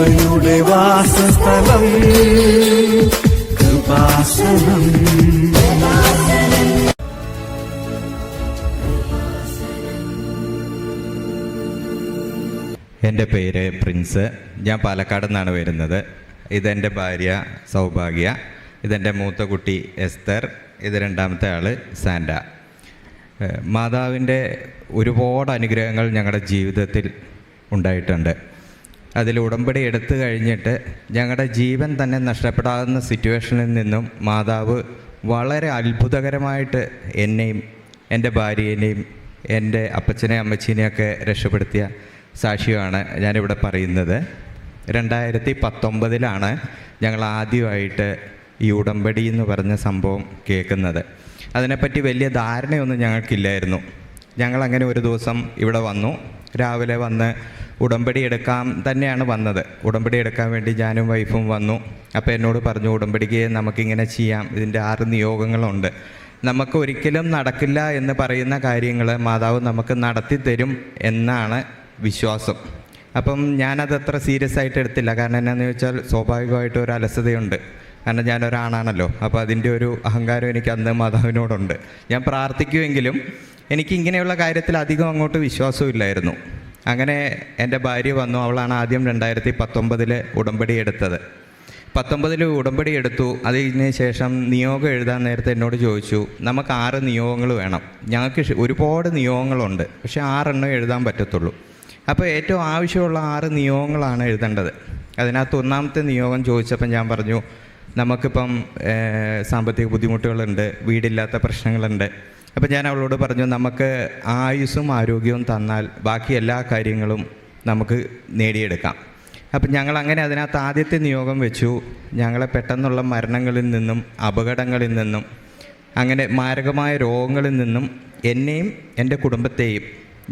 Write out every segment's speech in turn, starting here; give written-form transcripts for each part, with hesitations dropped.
കൃപയുടെ വാസസ്ഥലം കൃപാസനം. എൻ്റെ പേര് പ്രിൻസ്. ഞാൻ പാലക്കാട് നിന്നാണ് വരുന്നത്. ഇതെൻ്റെ ഭാര്യ സൗഭാഗ്യ, ഇതെൻ്റെ മൂത്ത കുട്ടി എസ്തർ, ഇത് രണ്ടാമത്തെ ആൾ സാൻഡ. മാതാവിൻ്റെ ഒരുപാട് അനുഗ്രഹങ്ങൾ ഞങ്ങളുടെ ജീവിതത്തിൽ ഉണ്ടായിട്ടുണ്ട്. അതിൽ ഉടമ്പടി എടുത്തു കഴിഞ്ഞിട്ട് ഞങ്ങളുടെ ജീവൻ തന്നെ നഷ്ടപ്പെടാവുന്ന സിറ്റുവേഷനിൽ നിന്നും മാതാവ് വളരെ അത്ഭുതകരമായിട്ട് എന്നെയും എൻ്റെ ഭാര്യേനെയും എൻ്റെ അപ്പച്ചനെയും അമ്മച്ചീനെയൊക്കെ രക്ഷപ്പെടുത്തിയ സാക്ഷ്യമാണ് ഞാനിവിടെ പറയുന്നത്. 2019 ഞങ്ങൾ ആദ്യമായിട്ട് ഈ ഉടമ്പടി എന്ന് പറഞ്ഞ സംഭവം കേൾക്കുന്നത്. അതിനെപ്പറ്റി വലിയ ധാരണയൊന്നും ഞങ്ങൾക്കില്ലായിരുന്നു. ഞങ്ങളങ്ങനെ ഒരു ദിവസം ഇവിടെ വന്നു. രാവിലെ വന്ന് ഉടമ്പടി എടുക്കാൻ തന്നെയാണ് വന്നത്. ഉടമ്പടി എടുക്കാൻ വേണ്ടി ഞാനും വൈഫും വന്നു. അപ്പോൾ എന്നോട് പറഞ്ഞു, ഉടമ്പടിക്ക് നമുക്കിങ്ങനെ ചെയ്യാം, ഇതിൻ്റെ 6 നിയോഗങ്ങളുണ്ട്, നമുക്ക് ഒരിക്കലും നടക്കില്ല എന്ന് പറയുന്ന കാര്യങ്ങൾ മാതാവ് നമുക്ക് നടത്തി തരും എന്നാണ് വിശ്വാസം. അപ്പം ഞാനതത്ര സീരിയസ് ആയിട്ട് എടുത്തില്ല. കാരണം എന്നാന്ന് ചോദിച്ചാൽ സ്വാഭാവികമായിട്ട് ഒരു അലസതയുണ്ട്. കാരണം ഞാനൊരാണാണല്ലോ. അപ്പോൾ അതിൻ്റെ ഒരു അഹങ്കാരം എനിക്ക് അന്ന് മാതാവിനോടുണ്ട്. ഞാൻ പ്രാർത്ഥിക്കുമെങ്കിലും എനിക്ക് ഇങ്ങനെയുള്ള കാര്യത്തിൽ അധികം അങ്ങോട്ട് വിശ്വാസമില്ലായിരുന്നു. അങ്ങനെ എൻ്റെ ഭാര്യ വന്നു. അവളാണ് ആദ്യം 2019 ഉടമ്പടി എടുത്തത്. 19 ഉടമ്പടി എടുത്തു. അതിന് ശേഷം നിയോഗം എഴുതാൻ നേരത്തെ എന്നോട് ചോദിച്ചു, നമുക്ക് 6 നിയോഗങ്ങൾ വേണം. ഞങ്ങൾക്ക് ഒരുപാട് നിയോഗങ്ങളുണ്ട്, പക്ഷേ 6 എണ്ണം എഴുതാൻ പറ്റത്തുള്ളൂ. അപ്പോൾ ഏറ്റവും ആവശ്യമുള്ള 6 നിയോഗങ്ങളാണ് എഴുതേണ്ടത്. അതിനകത്ത് 1ാമത്തെ നിയോഗം ചോദിച്ചപ്പം ഞാൻ പറഞ്ഞു, നമുക്കിപ്പം സാമ്പത്തിക ബുദ്ധിമുട്ടുകളുണ്ട്, വീടില്ലാത്ത പ്രശ്നങ്ങളുണ്ട്. അപ്പം ഞാൻ അവളോട് പറഞ്ഞു, നമുക്ക് ആയുസ്സും ആരോഗ്യവും തന്നാൽ ബാക്കി എല്ലാ കാര്യങ്ങളും നമുക്ക് നേടിയെടുക്കാം. അപ്പം ഞങ്ങളങ്ങനെ അതിനകത്ത് ആദ്യത്തെ നിയോഗം വെച്ചു. ഞങ്ങളെ പെട്ടെന്നുള്ള മരണങ്ങളിൽ നിന്നും അപകടങ്ങളിൽ നിന്നും അങ്ങനെ മാരകമായ രോഗങ്ങളിൽ നിന്നും എന്നെയും എൻ്റെ കുടുംബത്തെയും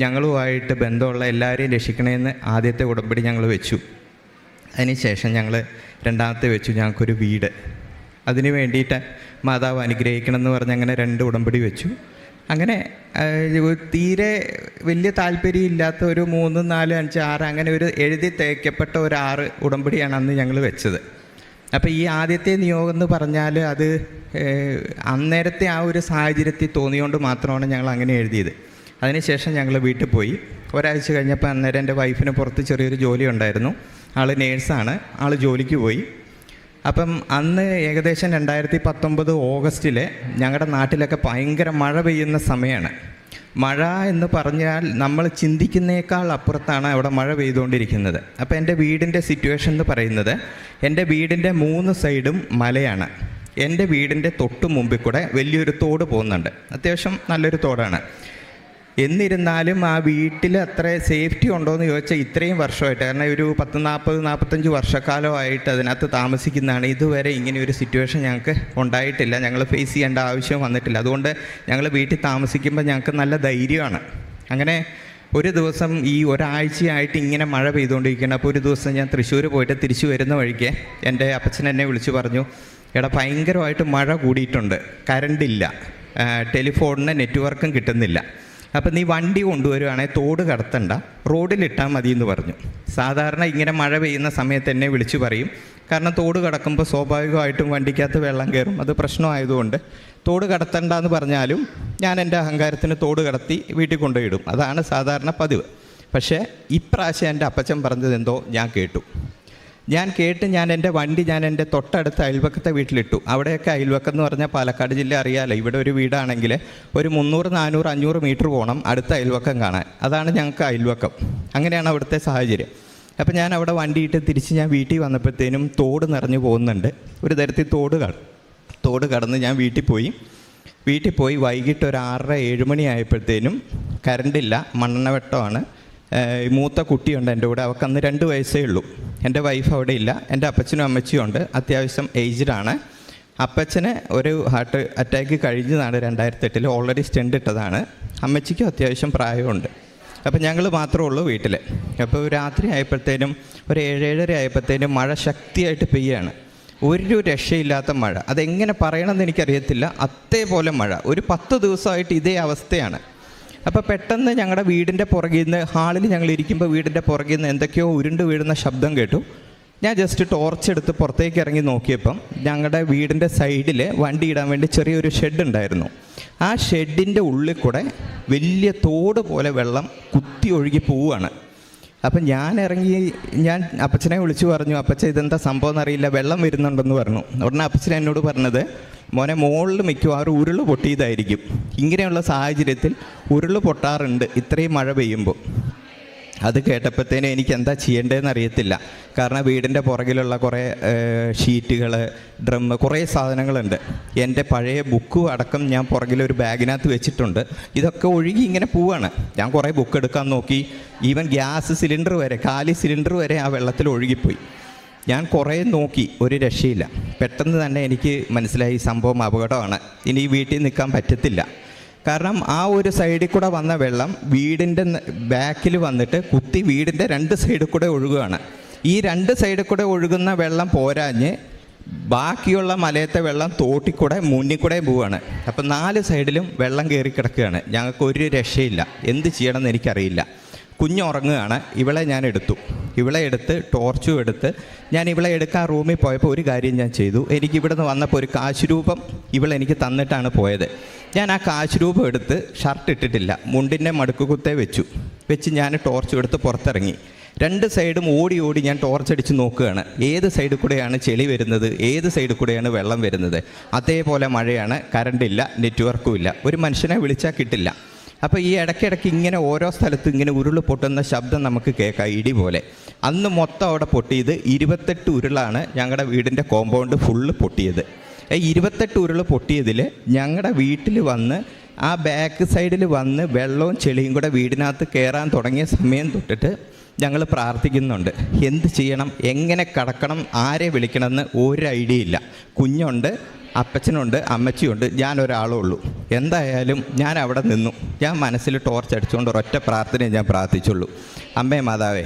ഞങ്ങളുമായിട്ട് ബന്ധമുള്ള എല്ലാവരെയും രക്ഷിക്കണമെന്ന് ആദ്യത്തെ ഉടമ്പടി ഞങ്ങൾ വെച്ചു. അതിനുശേഷം ഞങ്ങൾ 2ാമത്തെ വെച്ചു, ഞങ്ങൾക്കൊരു വീട്. അതിന് വേണ്ടിയിട്ട് മാതാവ് അനുഗ്രഹിക്കണം എന്ന് പറഞ്ഞ് അങ്ങനെ 2 ഉടമ്പടി വെച്ചു. അങ്ങനെ തീരെ വലിയ താല്പര്യമില്ലാത്ത ഒരു 3, 4, 5, 6 അങ്ങനെ ഒരു എഴുതി തേക്കപ്പെട്ട ഒരു 6 ഉടമ്പടിയാണ് അന്ന് ഞങ്ങൾ വെച്ചത്. അപ്പോൾ ഈ ആദ്യത്തെ നിയോഗം എന്ന് പറഞ്ഞാൽ അത് അന്നേരത്തെ ആ ഒരു സാഹചര്യത്തിൽ തോന്നിയോണ്ട് മാത്രമാണ് ഞങ്ങൾ അങ്ങനെ എഴുതിയത്. അതിനുശേഷം ഞങ്ങൾ വീട്ടിൽ പോയി. ഒരാഴ്ച കഴിഞ്ഞപ്പോൾ അന്നേരം എൻ്റെ വൈഫിന് പുറത്ത് ചെറിയൊരു ജോലി ഉണ്ടായിരുന്നു. ആൾ നേഴ്സാണ്. ആൾ ജോലിക്ക് പോയി. അപ്പം അന്ന് ഏകദേശം 2019 ഓഗസ്റ്റിൽ ഞങ്ങളുടെ നാട്ടിലൊക്കെ ഭയങ്കര മഴ പെയ്യുന്ന സമയമാണ്. മഴ എന്ന് പറഞ്ഞാൽ നമ്മൾ ചിന്തിക്കുന്നേക്കാൾ അപ്പുറത്താണ് അവിടെ മഴ പെയ്തുകൊണ്ടിരിക്കുന്നത്. അപ്പോൾ എൻ്റെ വീടിൻ്റെ സിറ്റുവേഷൻ എന്ന് പറയുന്നത്, എൻ്റെ വീടിൻ്റെ 3 സൈഡും മലയാണ്. എൻ്റെ വീടിൻ്റെ തൊട്ട് മുമ്പിൽ കൂടെ വലിയൊരു തോട് പോകുന്നുണ്ട്. അത്യാവശ്യം നല്ലൊരു തോടാണ്. എന്നിരുന്നാലും ആ വീട്ടിൽ അത്ര സേഫ്റ്റി ഉണ്ടോയെന്ന് ചോദിച്ചാൽ ഇത്രയും വർഷമായിട്ട്, കാരണം ഒരു 40-45 വർഷക്കാലമായിട്ട് അതിനകത്ത് താമസിക്കുന്നതാണ്, ഇതുവരെ ഇങ്ങനെ ഒരു സിറ്റുവേഷൻ ഞങ്ങൾക്ക് ഉണ്ടായിട്ടില്ല. ഞങ്ങൾ ഫേസ് ചെയ്യേണ്ട ആവശ്യം വന്നിട്ടില്ല. അതുകൊണ്ട് ഞങ്ങൾ വീട്ടിൽ താമസിക്കുമ്പോൾ ഞങ്ങൾക്ക് നല്ല ധൈര്യമാണ്. അങ്ങനെ ഒരു ദിവസം ഈ ഒരാഴ്ചയായിട്ട് ഇങ്ങനെ മഴ പെയ്തുകൊണ്ടിരിക്കുകയാണ്. അപ്പോൾ ഒരു ദിവസം ഞാൻ തൃശ്ശൂർ പോയിട്ട് തിരിച്ചു വരുന്ന വഴിക്ക് എൻ്റെ അപ്പച്ചൻ എന്നെ വിളിച്ച് പറഞ്ഞു, എടാ ഭയങ്കരമായിട്ട് മഴ കൂടിയിട്ടുണ്ട്, കറണ്ടില്ല, ടെലിഫോണിന് നെറ്റ്വർക്കും കിട്ടുന്നില്ല. അപ്പം നീ വണ്ടി കൊണ്ടുവരുവാണെങ്കിൽ തോട് കടത്തണ്ട, റോഡിലിട്ടാൽ മതി എന്ന് പറഞ്ഞു. സാധാരണ ഇങ്ങനെ മഴ പെയ്യുന്ന സമയത്ത് എന്നെ വിളിച്ചു പറയും. കാരണം തോട് കടക്കുമ്പോൾ സ്വാഭാവികമായിട്ടും വണ്ടിക്കകത്ത് വെള്ളം കയറും. അത് പ്രശ്നമായതുകൊണ്ട് തോട് കടത്തണ്ട എന്ന് പറഞ്ഞാലും ഞാൻ എൻ്റെ അഹങ്കാരത്തിന് തോട് കടത്തി വീട്ടിൽ കൊണ്ടുപോയിടും. അതാണ് സാധാരണ പതിവ്. പക്ഷേ ഇപ്രാവശ്യം എൻ്റെ അപ്പച്ചൻ പറഞ്ഞതെന്തോ ഞാൻ കേട്ടു. ഞാൻ എൻ്റെ വണ്ടി എൻ്റെ തൊട്ടടുത്ത അയൽവക്കത്തെ വീട്ടിലിട്ടു. അവിടെയൊക്കെ അയൽവക്കം എന്ന് പറഞ്ഞാൽ പാലക്കാട് ജില്ല അറിയാമല്ലോ. ഇവിടെ ഒരു വീടാണെങ്കിൽ ഒരു 300, 400, 500 മീറ്റർ പോകണം അടുത്ത അയൽവക്കം കാണാൻ. അതാണ് ഞങ്ങൾക്ക് അയൽവക്കം. അങ്ങനെയാണ് അവിടുത്തെ സാഹചര്യം. അപ്പോൾ ഞാൻ അവിടെ വണ്ടിയിട്ട് തിരിച്ച് ഞാൻ വീട്ടിൽ വന്നപ്പോഴത്തേനും തോട് നിറഞ്ഞു പോകുന്നുണ്ട്. ഒരു തരത്തിൽ തോട് കടന്ന് ഞാൻ വീട്ടിൽ പോയി വൈകിട്ട് ഒരു 6-7 മണി ആയപ്പോഴത്തേനും കറണ്ടില്ല, മണ്ണെണ്ണ വെട്ടമാണ്. മൂത്ത കുട്ടിയുണ്ട് എൻ്റെ കൂടെ, അവൾക്ക് അന്ന് 2 വയസ്സേ ഉള്ളൂ. എൻ്റെ വൈഫ് അവിടെ ഇല്ല. എൻ്റെ അപ്പച്ചനും അമ്മച്ചിയും ഉണ്ട്, അത്യാവശ്യം ഏജ്ഡാണ്. അപ്പച്ചന് ഒരു ഹാർട്ട് അറ്റാക്ക് കഴിഞ്ഞതാണ് 2008, ഓൾറെഡി സ്റ്റെൻഡ് ഇട്ടതാണ്. അമ്മച്ചിക്കും അത്യാവശ്യം പ്രായമുണ്ട്. അപ്പം ഞങ്ങൾ മാത്രമേ ഉള്ളൂ വീട്ടിൽ. അപ്പോൾ രാത്രി ആയപ്പോഴത്തേനും ഒരു 7-7:30 ആയപ്പോഴത്തേനും മഴ ശക്തിയായിട്ട് പെയ്യാണ്. ഒരു രക്ഷയില്ലാത്ത മഴ. അതെങ്ങനെ പറയണമെന്ന് എനിക്കറിയത്തില്ല, അതേപോലെ മഴ. ഒരു 10 ദിവസമായിട്ട് ഇതേ അവസ്ഥയാണ്. അപ്പോൾ പെട്ടെന്ന് ഞങ്ങളുടെ വീടിൻ്റെ പുറകിൽ നിന്ന്, ഹാളിൽ ഞങ്ങൾ ഇരിക്കുമ്പോൾ വീടിൻ്റെ പുറകിൽ നിന്ന് എന്തൊക്കെയോ ഉരുണ്ട് വീഴുന്ന ശബ്ദം കേട്ടു. ഞാൻ ജസ്റ്റ് ടോർച്ച് എടുത്ത് പുറത്തേക്ക് ഇറങ്ങി നോക്കിയപ്പം ഞങ്ങളുടെ വീടിൻ്റെ സൈഡിൽ വണ്ടി ഇടാൻ വേണ്ടി ചെറിയൊരു ഷെഡ് ഉണ്ടായിരുന്നു. ആ ഷെഡിൻ്റെ ഉള്ളിൽ കൂടെ വലിയ തോട് പോലെ വെള്ളം കുത്തി ഒഴുകി പോവുകയാണ്. അപ്പം ഞാൻ ഇറങ്ങി, ഞാൻ അപ്പച്ചനെ വിളിച്ചു പറഞ്ഞു, അപ്പച്ച ഇതെന്താ സംഭവം എന്നറിയില്ല, വെള്ളം വരുന്നുണ്ടെന്ന് പറഞ്ഞു. ഉടനെ അപ്പച്ചൻ എന്നോട് പറഞ്ഞത്, മോനെ മുകളിൽ മിക്കവാറും ഉരുൾ പൊട്ടിയതായിരിക്കും. ഇങ്ങനെയുള്ള സാഹചര്യത്തിൽ ഉരുൾ പൊട്ടാറുണ്ട് ഇത്രയും മഴ പെയ്യുമ്പോൾ. അത് കേട്ടപ്പോഴത്തേനും എനിക്ക് എന്താ ചെയ്യേണ്ടതെന്ന് അറിയത്തില്ല. കാരണം വീടിൻ്റെ പുറകിലുള്ള കുറേ ഷീറ്റുകൾ, ഡ്രം, കുറേ സാധനങ്ങളുണ്ട്. എൻ്റെ പഴയ ബുക്കും അടക്കം ഞാൻ പുറകിലൊരു ബാഗിനകത്ത് വെച്ചിട്ടുണ്ട്. ഇതൊക്കെ ഒഴുകി ഇങ്ങനെ പോവാണ്. ഞാൻ കുറേ ബുക്ക് എടുക്കാൻ നോക്കി. ഈവൻ ഗ്യാസ് സിലിണ്ടർ വരെ, കാലി സിലിണ്ടർ വരെ ആ വെള്ളത്തിൽ ഒഴുകിപ്പോയി. ഞാൻ കുറേ നോക്കി, ഒരു രക്ഷയില്ല. പെട്ടെന്ന് തന്നെ എനിക്ക് മനസ്സിലായി സംഭവം അപകടമാണ്, ഇനി വീട്ടിൽ നിൽക്കാൻ പറ്റത്തില്ല. കാരണം ആ ഒരു സൈഡിൽ കൂടെ വന്ന വെള്ളം വീടിൻ്റെ ബാക്കിൽ വന്നിട്ട് കുത്തി വീടിൻ്റെ 2 സൈഡിൽ കൂടെ ഒഴുകുകയാണ്. ഈ 2 സൈഡിൽ കൂടെ ഒഴുകുന്ന വെള്ളം പോരാഞ്ഞ് ബാക്കിയുള്ള മലയത്തെ വെള്ളം തോട്ടിൽ കൂടെ മുന്നിൽ കൂടെ പോവുകയാണ്. അപ്പം 4 സൈഡിലും വെള്ളം കയറി കിടക്കുകയാണ്. ഞങ്ങൾക്കൊരു രക്ഷയില്ല, എന്ത് ചെയ്യണമെന്ന് എനിക്കറിയില്ല. കുഞ്ഞുറങ്ങുകയാണ്. ഇവളെ ഞാൻ എടുത്തു. ഇവളെ എടുത്ത് ടോർച്ചും എടുത്ത് ഞാൻ ഇവളെ എടുക്കാൻ റൂമിൽ പോയപ്പോൾ ഒരു കാര്യം ഞാൻ ചെയ്തു. എനിക്കിവിടെ നിന്ന് വന്നപ്പോൾ ഒരു കാശ് രൂപം ഇവളെനിക്ക് തന്നിട്ടാണ് പോയത്. ഞാൻ ആ കാശ് രൂപം എടുത്ത് ഷർട്ട് ഇട്ടിട്ടില്ല, മുണ്ടിൻ്റെ മടുക്കുകുത്തേ വെച്ച് ഞാൻ ടോർച്ചും എടുത്ത് പുറത്തിറങ്ങി. 2 സൈഡും ഓടി ഓടി ഞാൻ ടോർച്ചടിച്ച് നോക്കുകയാണ്, ഏത് സൈഡിൽ കൂടെയാണ് ചെളി വരുന്നത്, ഏത് സൈഡിൽ കൂടെയാണ് വെള്ളം വരുന്നത്. അതേപോലെ മഴയാണ്, കറണ്ടില്ല, നെറ്റ്വർക്കും ഇല്ല, ഒരു മനുഷ്യനെ വിളിച്ചാൽ കിട്ടില്ല. അപ്പോൾ ഈ ഇടയ്ക്കിടയ്ക്ക് ഇങ്ങനെ ഓരോ സ്ഥലത്തും ഇങ്ങനെ ഉരുൾ പൊട്ടുന്ന ശബ്ദം നമുക്ക് കേൾക്കാം, ഇടി പോലെ. അന്ന് മൊത്തം അവിടെ പൊട്ടിയത് 28 ഉരുളാണ് ഞങ്ങളുടെ വീടിൻ്റെ കോമ്പൗണ്ട് ഫുള്ള് പൊട്ടിയത്. 28 ഉരുൾ പൊട്ടിയതിൽ ഞങ്ങളുടെ വീട്ടിൽ വന്ന് ആ ബാക്ക് സൈഡിൽ വന്ന് വെള്ളവും ചെളിയും കൂടെ വീടിനകത്ത് കയറാൻ തുടങ്ങിയ സമയം തൊട്ടിട്ട് ഞങ്ങൾ പ്രാർത്ഥിക്കുന്നുണ്ട്. എന്ത് ചെയ്യണം, എങ്ങനെ കടക്കണം, ആരെ വിളിക്കണമെന്ന് ഒരു ഐഡിയ ഇല്ല. കുഞ്ഞുണ്ട്, അപ്പച്ചനുണ്ട്, അമ്മച്ചിയുണ്ട്, ഞാനൊരാളേ ഉള്ളൂ. എന്തായാലും ഞാൻ അവിടെ നിന്നു. ഞാൻ മനസ്സിൽ ടോർച്ച് അടിച്ചുകൊണ്ട് ഒരൊറ്റ പ്രാർത്ഥനയെ ഞാൻ പ്രാർത്ഥിച്ചുള്ളൂ. അമ്മേ മാതാവേ,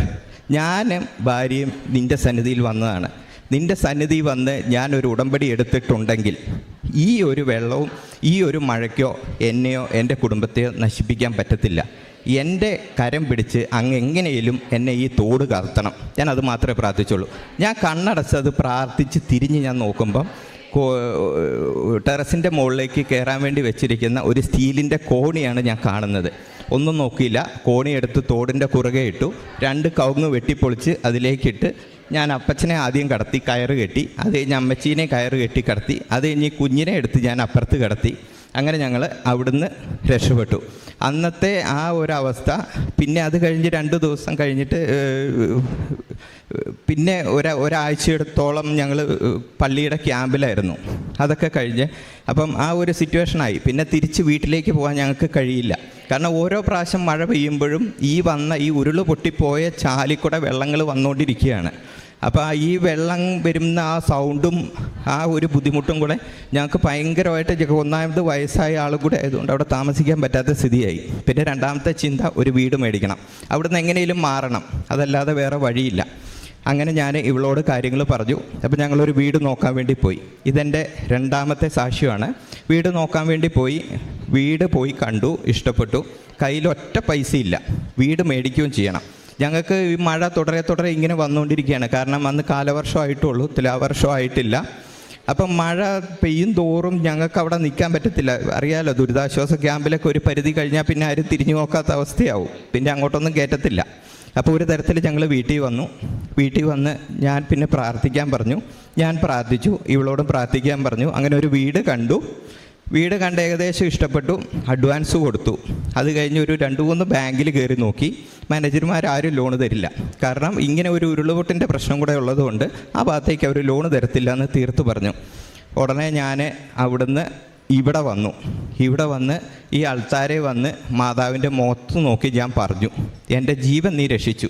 ഞാനും ഭാര്യയും നിൻ്റെ സന്നിധിയിൽ വന്നതാണ്. നിൻ്റെ സന്നിധി വന്ന് ഞാനൊരു ഉടമ്പടി എടുത്തിട്ടുണ്ടെങ്കിൽ ഈ ഒരു വെള്ളവും ഈ ഒരു മഴയ്ക്കോ എന്നെയോ എൻ്റെ കുടുംബത്തെയോ നശിപ്പിക്കാൻ പറ്റത്തില്ല. എൻ്റെ കരം പിടിച്ച് അങ്ങ് എങ്ങനെയും എന്നെ ഈ തോട് കർത്തണം. ഞാനത് മാത്രമേ പ്രാർത്ഥിച്ചുള്ളൂ. ഞാൻ കണ്ണടച്ചത് പ്രാർത്ഥിച്ച് തിരിഞ്ഞ് ഞാൻ നോക്കുമ്പം ടെറസിൻ്റെ മുകളിലേക്ക് കയറാൻ വേണ്ടി വെച്ചിരിക്കുന്ന ഒരു സ്റ്റീലിൻ്റെ കോണിയാണ് ഞാൻ കാണുന്നത്. ഒന്നും നോക്കിയില്ല, കോണി എടുത്ത് തോടിൻ്റെ കുറുകെ ഇട്ടു. 2 കവുങ്ങ് വെട്ടിപ്പൊളിച്ച് അതിലേക്കിട്ട് ഞാൻ അപ്പച്ചനെ ആദ്യം കടത്തി, കയറ് കെട്ടി. അത് കഴിഞ്ഞ് അമ്മച്ചീനെ കയറ് കെട്ടി കടത്തി. അത് കഴിഞ്ഞ് കുഞ്ഞിനെ എടുത്ത് ഞാൻ അപ്പുറത്ത് കടത്തി. അങ്ങനെ ഞങ്ങൾ അവിടുന്ന് രക്ഷപ്പെട്ടു. അന്നത്തെ ആ ഒരവസ്ഥ. പിന്നെ അത് കഴിഞ്ഞ് 2 ദിവസം കഴിഞ്ഞിട്ട് പിന്നെ ഒരാഴ്ചയോളത്തോളം ഞങ്ങൾ പള്ളിയുടെ ക്യാമ്പിലായിരുന്നു. അതൊക്കെ കഴിഞ്ഞ് അപ്പം ആ ഒരു സിറ്റുവേഷനായി. പിന്നെ തിരിച്ച് വീട്ടിലേക്ക് പോകാൻ ഞങ്ങൾക്ക് കഴിയില്ല. കാരണം ഓരോ പ്രാവശ്യം മഴ പെയ്യുമ്പോഴും ഈ ഉരുൾ പൊട്ടിപ്പോയ ചാലിക്കൂടെ വെള്ളങ്ങൾ വന്നുകൊണ്ടിരിക്കുകയാണ്. അപ്പോൾ ഈ വെള്ളം വരുന്ന ആ സൗണ്ടും ആ ഒരു ബുദ്ധിമുട്ടും കൂടെ ഞങ്ങൾക്ക് ഭയങ്കരമായിട്ട്, ഒന്നാമത് വയസ്സായ ആൾ കൂടെ ആയതുകൊണ്ട് അവിടെ താമസിക്കാൻ പറ്റാത്ത സ്ഥിതിയായി. പിന്നെ രണ്ടാമത്തെ ചിന്ത, ഒരു വീട് മേടിക്കണം, അവിടുന്ന് എങ്ങനെയും മാറണം, അതല്ലാതെ വേറെ വഴിയില്ല. അങ്ങനെ ഞാൻ ഇവളോട് കാര്യങ്ങൾ പറഞ്ഞു. അപ്പോൾ ഞങ്ങളൊരു വീട് നോക്കാൻ വേണ്ടി പോയി. ഇതെൻ്റെ 2ാമത്തെ സാക്ഷ്യമാണ്. വീട് നോക്കാൻ വേണ്ടി വീട് പോയി കണ്ടു, ഇഷ്ടപ്പെട്ടു. കയ്യിലൊറ്റ പൈസയില്ല, വീട് മേടിക്കുകയും ചെയ്യണം. ഞങ്ങൾക്ക് ഈ മഴ തുടരെ ഇങ്ങനെ വന്നുകൊണ്ടിരിക്കുകയാണ്. കാരണം അന്ന് കാലവർഷമായിട്ടുള്ളൂ, തുലാവർഷമായിട്ടില്ല. അപ്പം മഴ പെയ്യും തോറും ഞങ്ങൾക്ക് അവിടെ നിൽക്കാൻ പറ്റത്തില്ല. അറിയാലോ, ദുരിതാശ്വാസ ക്യാമ്പിലൊക്കെ ഒരു പരിധി കഴിഞ്ഞാൽ പിന്നെ ആരും തിരിഞ്ഞു നോക്കാത്ത അവസ്ഥയാവും, പിന്നെ അങ്ങോട്ടൊന്നും കയറ്റത്തില്ല. അപ്പോൾ ഒരു തരത്തിൽ ഞങ്ങൾ വീട്ടിൽ വന്ന് ഞാൻ പിന്നെ പ്രാർത്ഥിക്കാൻ പറഞ്ഞു. ഞാൻ പ്രാർത്ഥിച്ചു, ഇവളോടും പ്രാർത്ഥിക്കാൻ പറഞ്ഞു. അങ്ങനെ ഒരു വീട് കണ്ടു. വീട് കണ്ട് ഏകദേശം ഇഷ്ടപ്പെട്ടു, അഡ്വാൻസ് കൊടുത്തു. അത് കഴിഞ്ഞ് ഒരു 2-3 ബാങ്കിൽ കയറി നോക്കി. മാനേജർമാരും ലോൺ തരില്ല. കാരണം ഇങ്ങനെ ഒരു ഉരുളുപൊട്ടിൻ്റെ പ്രശ്നം കൂടെ ഉള്ളതുകൊണ്ട് ആ ഭാഗത്തേക്ക് അവർ ലോൺ തരത്തില്ല എന്ന് തീർത്ത് പറഞ്ഞു. ഉടനെ ഞാൻ അവിടുന്ന് ഇവിടെ വന്ന് ഈ ആൾക്കാരെ വന്ന് മാതാവിൻ്റെ മുഖത്ത് നോക്കി ഞാൻ പറഞ്ഞു, എൻ്റെ ജീവൻ നീ രക്ഷിച്ചു,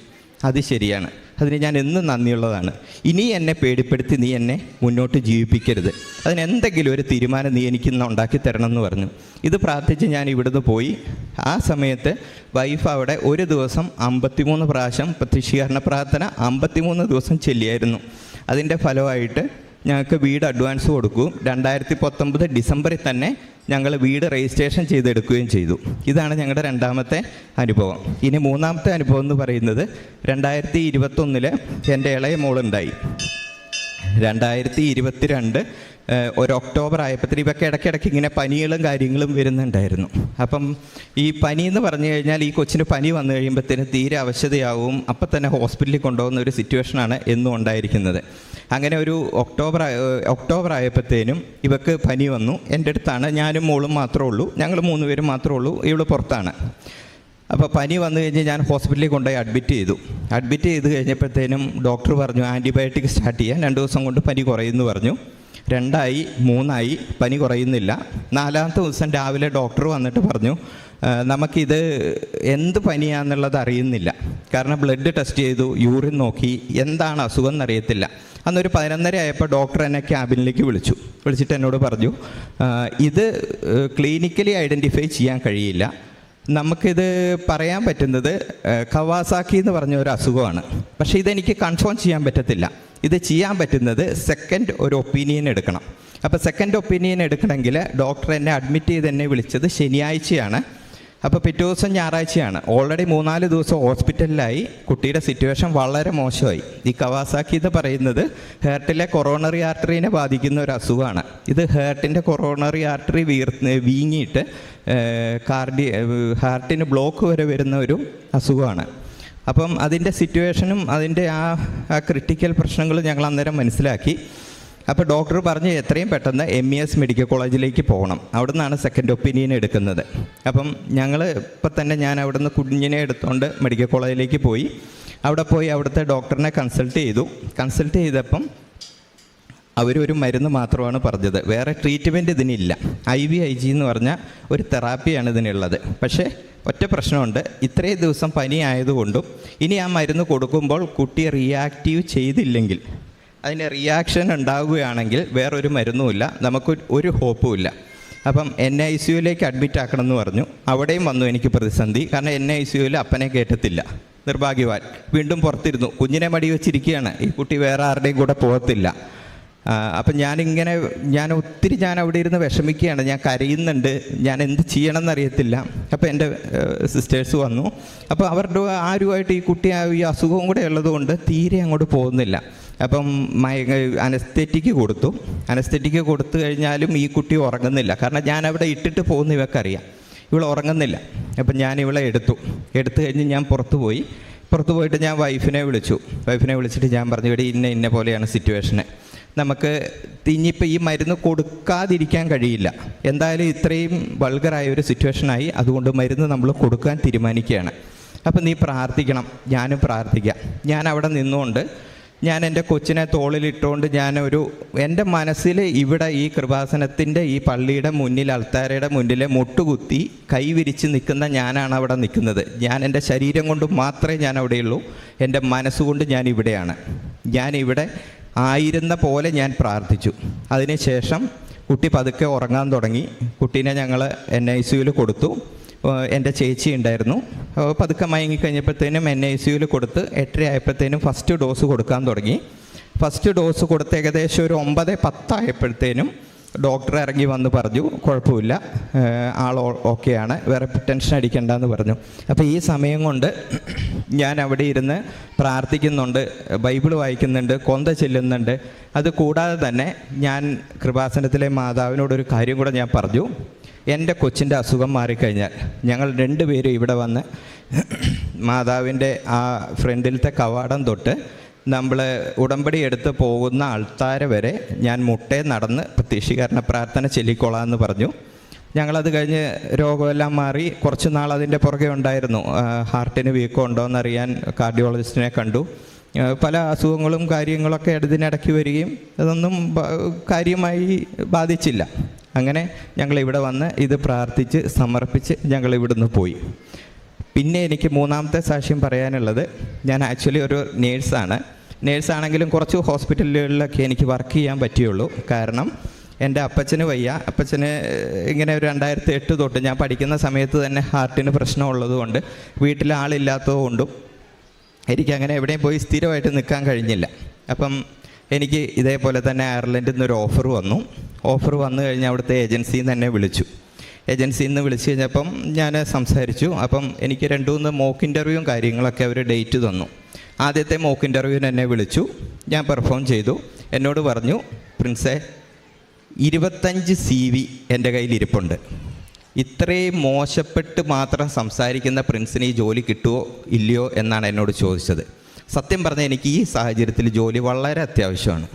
അത് ശരിയാണ്, അതിന് ഞാൻ എന്നും നന്ദിയുള്ളതാണ്. ഇനി എന്നെ പേടിപ്പെടുത്തി നീ എന്നെ മുന്നോട്ട് ജീവിപ്പിക്കരുത്, അതിനെന്തെങ്കിലും ഒരു തീരുമാനം നീ എനിക്കിന്ന് ഉണ്ടാക്കി തരണം എന്ന് പറഞ്ഞു. ഇത് പ്രാർത്ഥിച്ച് ഞാൻ ഇവിടുന്ന് പോയി. ആ സമയത്ത് വൈഫ് അവിടെ ഒരു ദിവസം 53 പ്രാവശ്യം പ്രത്യക്ഷീകരണ പ്രാർത്ഥന 53 ദിവസം ചൊല്ലിയായിരുന്നു. അതിൻ്റെ ഫലമായിട്ട് ഞങ്ങൾക്ക് വീട് അഡ്വാൻസ് കൊടുക്കും. 2019 ഡിസംബറിൽ തന്നെ ഞങ്ങൾ വീട് രജിസ്ട്രേഷൻ ചെയ്തെടുക്കുകയും ചെയ്തു. ഇതാണ് ഞങ്ങളുടെ രണ്ടാമത്തെ അനുഭവം. ഇനി മൂന്നാമത്തെ അനുഭവം എന്ന് പറയുന്നത് 2021 എൻ്റെ ഇളയ മോളുണ്ടായി. 2022 ഒരു ഒക്ടോബർ ആയപ്പോഴത്തേന് ഇവയൊക്കെ ഇടയ്ക്കിടയ്ക്ക് ഇങ്ങനെ പനികളും കാര്യങ്ങളും വരുന്നുണ്ടായിരുന്നു. അപ്പം ഈ പനി എന്ന് പറഞ്ഞു കഴിഞ്ഞാൽ ഈ കൊച്ചിന് പനി വന്നു കഴിയുമ്പോഴത്തേന് തീരെ അവശതയാവും, അപ്പം തന്നെ ഹോസ്പിറ്റലിൽ കൊണ്ടുപോകുന്ന ഒരു സിറ്റുവേഷനാണ് എന്നും ഉണ്ടായിരിക്കുന്നത്. അങ്ങനെ ഒരു ഒക്ടോബർ ആയപ്പോഴത്തേനും ഇവക്ക് പനി വന്നു. എൻ്റെ അടുത്താണ്, ഞാനും മോളും മാത്രമേ ഉള്ളൂ, ഞങ്ങൾ 3 പേരും മാത്രമേ ഉള്ളൂ, ഇവള് പുറത്താണ്. അപ്പോൾ പനി വന്നു കഴിഞ്ഞ് ഞാൻ ഹോസ്പിറ്റലിൽ കൊണ്ടുപോയി അഡ്മിറ്റ് ചെയ്ത് കഴിഞ്ഞപ്പോഴത്തേനും ഡോക്ടർ പറഞ്ഞു ആൻറ്റിബയോട്ടിക് സ്റ്റാർട്ട് ചെയ്യാൻ, 2 ദിവസം കൊണ്ട് പനി കുറയുമെന്ന് പറഞ്ഞു. 2 ആയി 3 ആയി, പനി കുറയുന്നില്ല. 4-ാമത്തെ ദിവസം രാവിലെ ഡോക്ടർ വന്നിട്ട് പറഞ്ഞു നമുക്കിത് എന്ത് പനിയാണെന്നുള്ളത് അറിയുന്നില്ല, കാരണം ബ്ലഡ് ടെസ്റ്റ് ചെയ്തു, യൂറിൻ നോക്കി, എന്താണ് അസുഖം എന്നറിയത്തില്ല. അന്നൊരു 11:30 ആയപ്പോൾ ഡോക്ടർ എന്നെ ക്യാബിനിലേക്ക് വിളിച്ചിട്ട് എന്നോട് പറഞ്ഞു ഇത് ക്ലിനിക്കലി ഐഡൻറ്റിഫൈ ചെയ്യാൻ കഴിയില്ല, നമുക്കിത് പറയാൻ പറ്റുന്നത് കവാസാക്കി എന്ന് പറഞ്ഞ ഒരു അസുഖമാണ്, പക്ഷേ ഇതെനിക്ക് കൺഫേം ചെയ്യാൻ പറ്റത്തില്ല. ഇത് ചെയ്യാൻ പറ്റുന്നത് സെക്കൻഡ് ഒരു ഒപ്പീനിയൻ എടുക്കണം. അപ്പോൾ സെക്കൻഡ് ഒപ്പീനിയൻ എടുക്കണമെങ്കിൽ ഡോക്ടർ എന്നെ അഡ്മിറ്റ് ചെയ്ത് എന്നെ വിളിച്ചത് ശനിയാഴ്ചയാണ്. അപ്പോൾ പിറ്റേ ദിവസം ഞായറാഴ്ചയാണ്. ഓൾറെഡി 3-4 ദിവസം ഹോസ്പിറ്റലിലായി. കുട്ടിയുടെ സിറ്റുവേഷൻ വളരെ മോശമായി. ഈ കവാസാക്കി എന്ന് പറയുന്നത് ഹേർട്ടിലെ കൊറോണറി ആർട്ടറിനെ ബാധിക്കുന്ന ഒരു അസുഖമാണ്. ഇത് ഹേർട്ടിൻ്റെ കൊറോണറി ആർട്ടറി വീങ്ങിയിട്ട് ഹാർട്ടിന് ബ്ലോക്ക് വരെ വരുന്ന ഒരു അസുഖമാണ്. അപ്പം അതിൻ്റെ സിറ്റുവേഷനും അതിൻ്റെ ആ ക്രിട്ടിക്കൽ പ്രശ്നങ്ങൾ ഞങ്ങൾ അന്നേരം മനസ്സിലാക്കി. അപ്പോൾ ഡോക്ടർ പറഞ്ഞ് എത്രയും പെട്ടെന്ന് MES മെഡിക്കൽ കോളേജിലേക്ക് പോകണം, അവിടെ നിന്നാണ് സെക്കൻഡ് ഒപ്പീനിയൻ എടുക്കുന്നത്. അപ്പം ഞങ്ങൾ ഇപ്പം തന്നെ ഞാൻ അവിടെ നിന്ന് കുഞ്ഞിനെ എടുത്തുകൊണ്ട് മെഡിക്കൽ കോളേജിലേക്ക് പോയി. അവിടെ പോയി അവിടുത്തെ ഡോക്ടറിനെ കൺസൾട്ട് ചെയ്തപ്പം അവരൊരു മരുന്ന് മാത്രമാണ് പറഞ്ഞത്, വേറെ ട്രീറ്റ്മെൻറ്റ് ഇതിനില്ല. IVIG എന്ന് പറഞ്ഞ ഒരു തെറാപ്പിയാണ് ഇതിനുള്ളത്. പക്ഷേ ഒറ്റ പ്രശ്നമുണ്ട്, ഇത്രയും ദിവസം പനി ആയതുകൊണ്ടും ഇനി ആ മരുന്ന് കൊടുക്കുമ്പോൾ കുട്ടി റിയാക്റ്റീവ് ചെയ്തില്ലെങ്കിൽ, അതിന് റിയാക്ഷൻ ഉണ്ടാവുകയാണെങ്കിൽ വേറൊരു മരുന്നുമില്ല, നമുക്ക് ഒരു ഹോപ്പുമില്ല. അപ്പം NICUവിലേക്ക് അഡ്മിറ്റ് ആക്കണമെന്ന് പറഞ്ഞു. അവിടെയും വന്നു എനിക്ക് പ്രതിസന്ധി, കാരണം NICUവിൽ അപ്പനെ കയറ്റത്തില്ല, നിർഭാഗ്യവാൻ. വീണ്ടും പുറത്തിരുന്നു, കുഞ്ഞിനെ മടി വെച്ചിരിക്കുകയാണ്, ഈ കുട്ടി വേറെ ആരുടെയും കൂടെ പോകത്തില്ല. അപ്പം ഞാൻ ഒത്തിരി അവിടെ ഇരുന്ന് വിഷമിക്കുകയാണ്, ഞാൻ കരയുന്നുണ്ട്, ഞാൻ എന്ത് ചെയ്യണമെന്നറിയത്തില്ല. അപ്പോൾ എൻ്റെ സിസ്റ്റേഴ്സ് വന്നു. അപ്പോൾ അവരുടെ ആരുമായിട്ട് ഈ കുട്ടി ഈ അസുഖവും കൂടെ ഉള്ളതുകൊണ്ട് തീരെ അങ്ങോട്ട് പോകുന്നില്ല. അപ്പം അനസ്തെറ്റിക്ക് കൊടുത്തു കഴിഞ്ഞാലും ഈ കുട്ടി ഉറങ്ങുന്നില്ല, കാരണം ഞാൻ അവിടെ ഇട്ടിട്ട് പോകുന്ന ഇവക്കറിയാം, ഇവൾ ഉറങ്ങുന്നില്ല. അപ്പം ഞാൻ ഇവളെ എടുത്തു കഴിഞ്ഞ് ഞാൻ പുറത്തു പോയിട്ട് ഞാൻ വൈഫിനെ വിളിച്ചിട്ട് ഞാൻ പറഞ്ഞു, ഇവിടെ ഇന്ന പോലെയാണ് സിറ്റുവേഷന്, നമുക്ക് ഇനിയിപ്പോൾ ഈ മരുന്ന് കൊടുക്കാതിരിക്കാൻ കഴിയില്ല, എന്തായാലും ഇത്രയും വൾഗറായ ഒരു സിറ്റുവേഷനായി, അതുകൊണ്ട് മരുന്ന് നമ്മൾ കൊടുക്കാൻ തീരുമാനിക്കുകയാണ്. അപ്പം നീ പ്രാർത്ഥിക്കണം, ഞാനും പ്രാർത്ഥിക്കാം. ഞാൻ അവിടെ നിന്നുകൊണ്ട് ഞാൻ എൻ്റെ കൊച്ചിനെ തോളിലിട്ടുകൊണ്ട് എൻ്റെ മനസ്സിൽ ഇവിടെ ഈ കൃപാസനത്തിൻ്റെ ഈ പള്ളിയുടെ മുന്നിൽ അൾത്താരയുടെ മുന്നിൽ മുട്ടുകുത്തി കൈ വിരിച്ച് നിൽക്കുന്ന ഞാനാണ് അവിടെ നിൽക്കുന്നത്. ഞാൻ എൻ്റെ ശരീരം കൊണ്ട് മാത്രമേ ഞാൻ അവിടെയുള്ളൂ, എൻ്റെ മനസ്സുകൊണ്ട് ഞാൻ ഇവിടെയാണ്. ഞാനിവിടെ ആയിരുന്ന പോലെ ഞാൻ പ്രാർത്ഥിച്ചു. അതിനുശേഷം കുട്ടി പതുക്കെ ഉറങ്ങാൻ തുടങ്ങി. കുട്ടീനെ ഞങ്ങൾ NICUവിൽ കൊടുത്തു. എൻ്റെ ചേച്ചി ഉണ്ടായിരുന്നു. പതുക്കെ മയങ്ങിക്കഴിഞ്ഞപ്പോഴത്തേനും NICUവിൽ കൊടുത്ത് 8:30 ആയപ്പോഴത്തേനും ഫസ്റ്റ് ഡോസ് കൊടുക്കാൻ തുടങ്ങി. ഫസ്റ്റ് ഡോസ് കൊടുത്ത് ഏകദേശം ഒരു 9-10 ആയപ്പോഴത്തേനും ഡോക്ടർ ഇറങ്ങി വന്ന് പറഞ്ഞു കുഴപ്പമില്ല, ആൾ ഓക്കെയാണ്, വേറെ ടെൻഷൻ അടിക്കണ്ടെന്ന് പറഞ്ഞു. അപ്പോൾ ഈ സമയം കൊണ്ട് ഞാൻ അവിടെ ഇരുന്ന് പ്രാർത്ഥിക്കുന്നുണ്ട്, ബൈബിൾ വായിക്കുന്നുണ്ട്, കൊന്ത ചെല്ലുന്നുണ്ട്. അത് കൂടാതെ തന്നെ ഞാൻ കൃപാസനത്തിലെ മാതാവിനോടൊരു കാര്യം കൂടെ ഞാൻ പറഞ്ഞു, എൻ്റെ കൊച്ചിൻ്റെ അസുഖം മാറിക്കഴിഞ്ഞാൽ ഞങ്ങൾ 2 പേരും ഇവിടെ വന്ന് മാതാവിൻ്റെ ആ ഫ്രണ്ടിലത്തെ കവാടം തൊട്ട് നമ്മൾ ഉടമ്പടി എടുത്ത് പോകുന്ന ആൾത്താര വരെ ഞാൻ മുട്ടേ നടന്ന് പ്രത്യക്ഷീകരണ പ്രാർത്ഥന ചൊല്ലിക്കൊള്ളാമെന്ന് പറഞ്ഞു. ഞങ്ങളത് കഴിഞ്ഞ് രോഗമെല്ലാം മാറി കുറച്ച് നാൾ അതിൻ്റെ പുറകെ ഉണ്ടായിരുന്നു. ഹാർട്ടിന് വീക്കം ഉണ്ടോയെന്നറിയാൻ കാർഡിയോളജിസ്റ്റിനെ കണ്ടു. പല അസുഖങ്ങളും കാര്യങ്ങളൊക്കെ ഇതിനിടയ്ക്ക് വരികയും അതൊന്നും കാര്യമായി ബാധിച്ചില്ല. അങ്ങനെ ഞങ്ങളിവിടെ വന്ന് ഇത് പ്രാർത്ഥിച്ച് സമർപ്പിച്ച് ഞങ്ങളിവിടുന്ന് പോയി. പിന്നെ എനിക്ക് മൂന്നാമത്തെ സാക്ഷ്യം പറയാനുള്ളത്, ഞാൻ ആക്ച്വലി ഒരു നേഴ്സാണെങ്കിലും കുറച്ച് ഹോസ്പിറ്റലുകളിലൊക്കെ എനിക്ക് വർക്ക് ചെയ്യാൻ പറ്റുകയുള്ളൂ. കാരണം എൻ്റെ അപ്പച്ചന് വയ്യ. അപ്പച്ചന് ഇങ്ങനെ ഒരു 2008 തൊട്ട് ഞാൻ പഠിക്കുന്ന സമയത്ത് തന്നെ ഹാർട്ടിന് പ്രശ്നമുള്ളതുകൊണ്ട് വീട്ടിൽ ആളില്ലാത്തതുകൊണ്ടും എനിക്കങ്ങനെ എവിടെയും പോയി സ്ഥിരമായിട്ട് നിൽക്കാൻ കഴിഞ്ഞില്ല. അപ്പം എനിക്ക് ഇതേപോലെ തന്നെ അയർലൻഡിൽ നിന്നൊരു ഓഫർ വന്നു. ഓഫർ വന്നു കഴിഞ്ഞാൽ അവിടുത്തെ ഏജൻസിയിൽ നിന്ന് എന്നെ വിളിച്ചു. ഏജൻസിയിൽ നിന്ന് വിളിച്ച് കഴിഞ്ഞപ്പം ഞാൻ സംസാരിച്ചു. അപ്പം എനിക്ക് 2-3 മോക്ക് ഇൻ്റർവ്യൂവും കാര്യങ്ങളൊക്കെ അവർ ഡേറ്റ് തന്നു. ആദ്യത്തെ മോക്ക് ഇൻ്റർവ്യൂവിന് എന്നെ വിളിച്ചു. ഞാൻ പെർഫോം ചെയ്തു. എന്നോട് പറഞ്ഞു, പ്രിൻസേ 25 CV എൻ്റെ കയ്യിൽ ഇരിപ്പുണ്ട്. ഇത്രയും മോശപ്പെട്ട് മാത്രം സംസാരിക്കുന്ന പ്രിൻസിന് ഈ ജോലി കിട്ടുമോ ഇല്ലയോ എന്നാണ് എന്നോട് ചോദിച്ചത്. സത്യം പറഞ്ഞാൽ എനിക്ക് ഈ സാഹചര്യത്തിൽ ജോലി വളരെ അത്യാവശ്യമാണ്.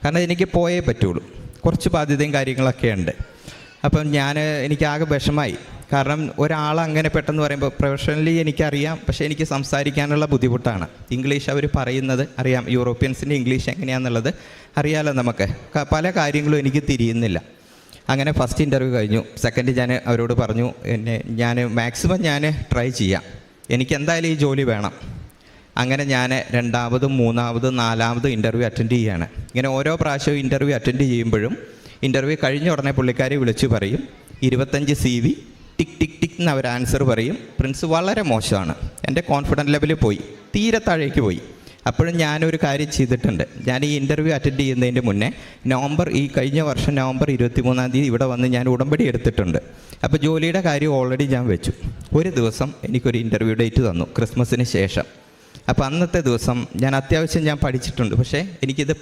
കാരണം എനിക്ക് പോയേ പറ്റുള്ളൂ. കുറച്ച് ബാധ്യതയും കാര്യങ്ങളൊക്കെ ഉണ്ട്. അപ്പം എനിക്കാകെ വിഷമായി. കാരണം ഒരാളങ്ങനെ പെട്ടെന്ന് പറയുമ്പോൾ പ്രൊഫഷണലി എനിക്കറിയാം, പക്ഷേ എനിക്ക് സംസാരിക്കാനുള്ള ബുദ്ധിമുട്ടാണ്. ഇംഗ്ലീഷ് അവർ പറയുന്നത് അറിയാം, യൂറോപ്യൻസിൻ്റെ ഇംഗ്ലീഷ് എങ്ങനെയാണെന്നുള്ളത് അറിയാമല്ലോ നമുക്ക്. പല കാര്യങ്ങളും എനിക്ക് തിരിയുന്നില്ല. അങ്ങനെ ഫസ്റ്റ് ഇൻ്റർവ്യൂ കഴിഞ്ഞു. സെക്കൻഡ് ഞാൻ അവരോട് പറഞ്ഞു, ഞാൻ മാക്സിമം ട്രൈ ചെയ്യാം, എനിക്കെന്തായാലും ഈ ജോലി വേണം. അങ്ങനെ ഞാൻ 2ാമതും 3ാമതും 4ാമതും ഇൻ്റർവ്യൂ അറ്റൻഡ് ചെയ്യുകയാണ്. ഇങ്ങനെ ഓരോ പ്രാവശ്യവും ഇൻ്റർവ്യൂ അറ്റൻഡ് ചെയ്യുമ്പോഴും ഇൻ്റർവ്യൂ കഴിഞ്ഞ ഉടനെ പുള്ളിക്കാരി വിളിച്ച് പറയും 25 CV ടിക് ടിക് ടിക് എന്ന് അവർ ആൻസർ പറയും. പ്രിൻസ് വളരെ മോശമാണ്. എൻ്റെ കോൺഫിഡൻസ് ലെവൽ പോയി, തീരെ താഴേക്ക് പോയി. അപ്പോഴും ഞാനൊരു കാര്യം ചെയ്തിട്ടുണ്ട്. ഞാൻ ഈ ഇൻ്റർവ്യൂ അറ്റൻഡ് ചെയ്യുന്നതിൻ്റെ മുന്നേ ഈ കഴിഞ്ഞ വർഷം നവംബർ 23-ാം തീയതി ഇവിടെ വന്ന് ഞാൻ ഉടമ്പടി എടുത്തിട്ടുണ്ട്. അപ്പോൾ ജോലിയുടെ കാര്യം ഓൾറെഡി ഞാൻ വെച്ചു. ഒരു ദിവസം എനിക്കൊരു ഇൻ്റർവ്യൂ ഡേറ്റ് തന്നു, ക്രിസ്മസിന് ശേഷം. അപ്പോൾ അന്നത്തെ ദിവസം ഞാൻ പഠിച്ചിട്ടുണ്ട്, പക്ഷേ എനിക്കിത്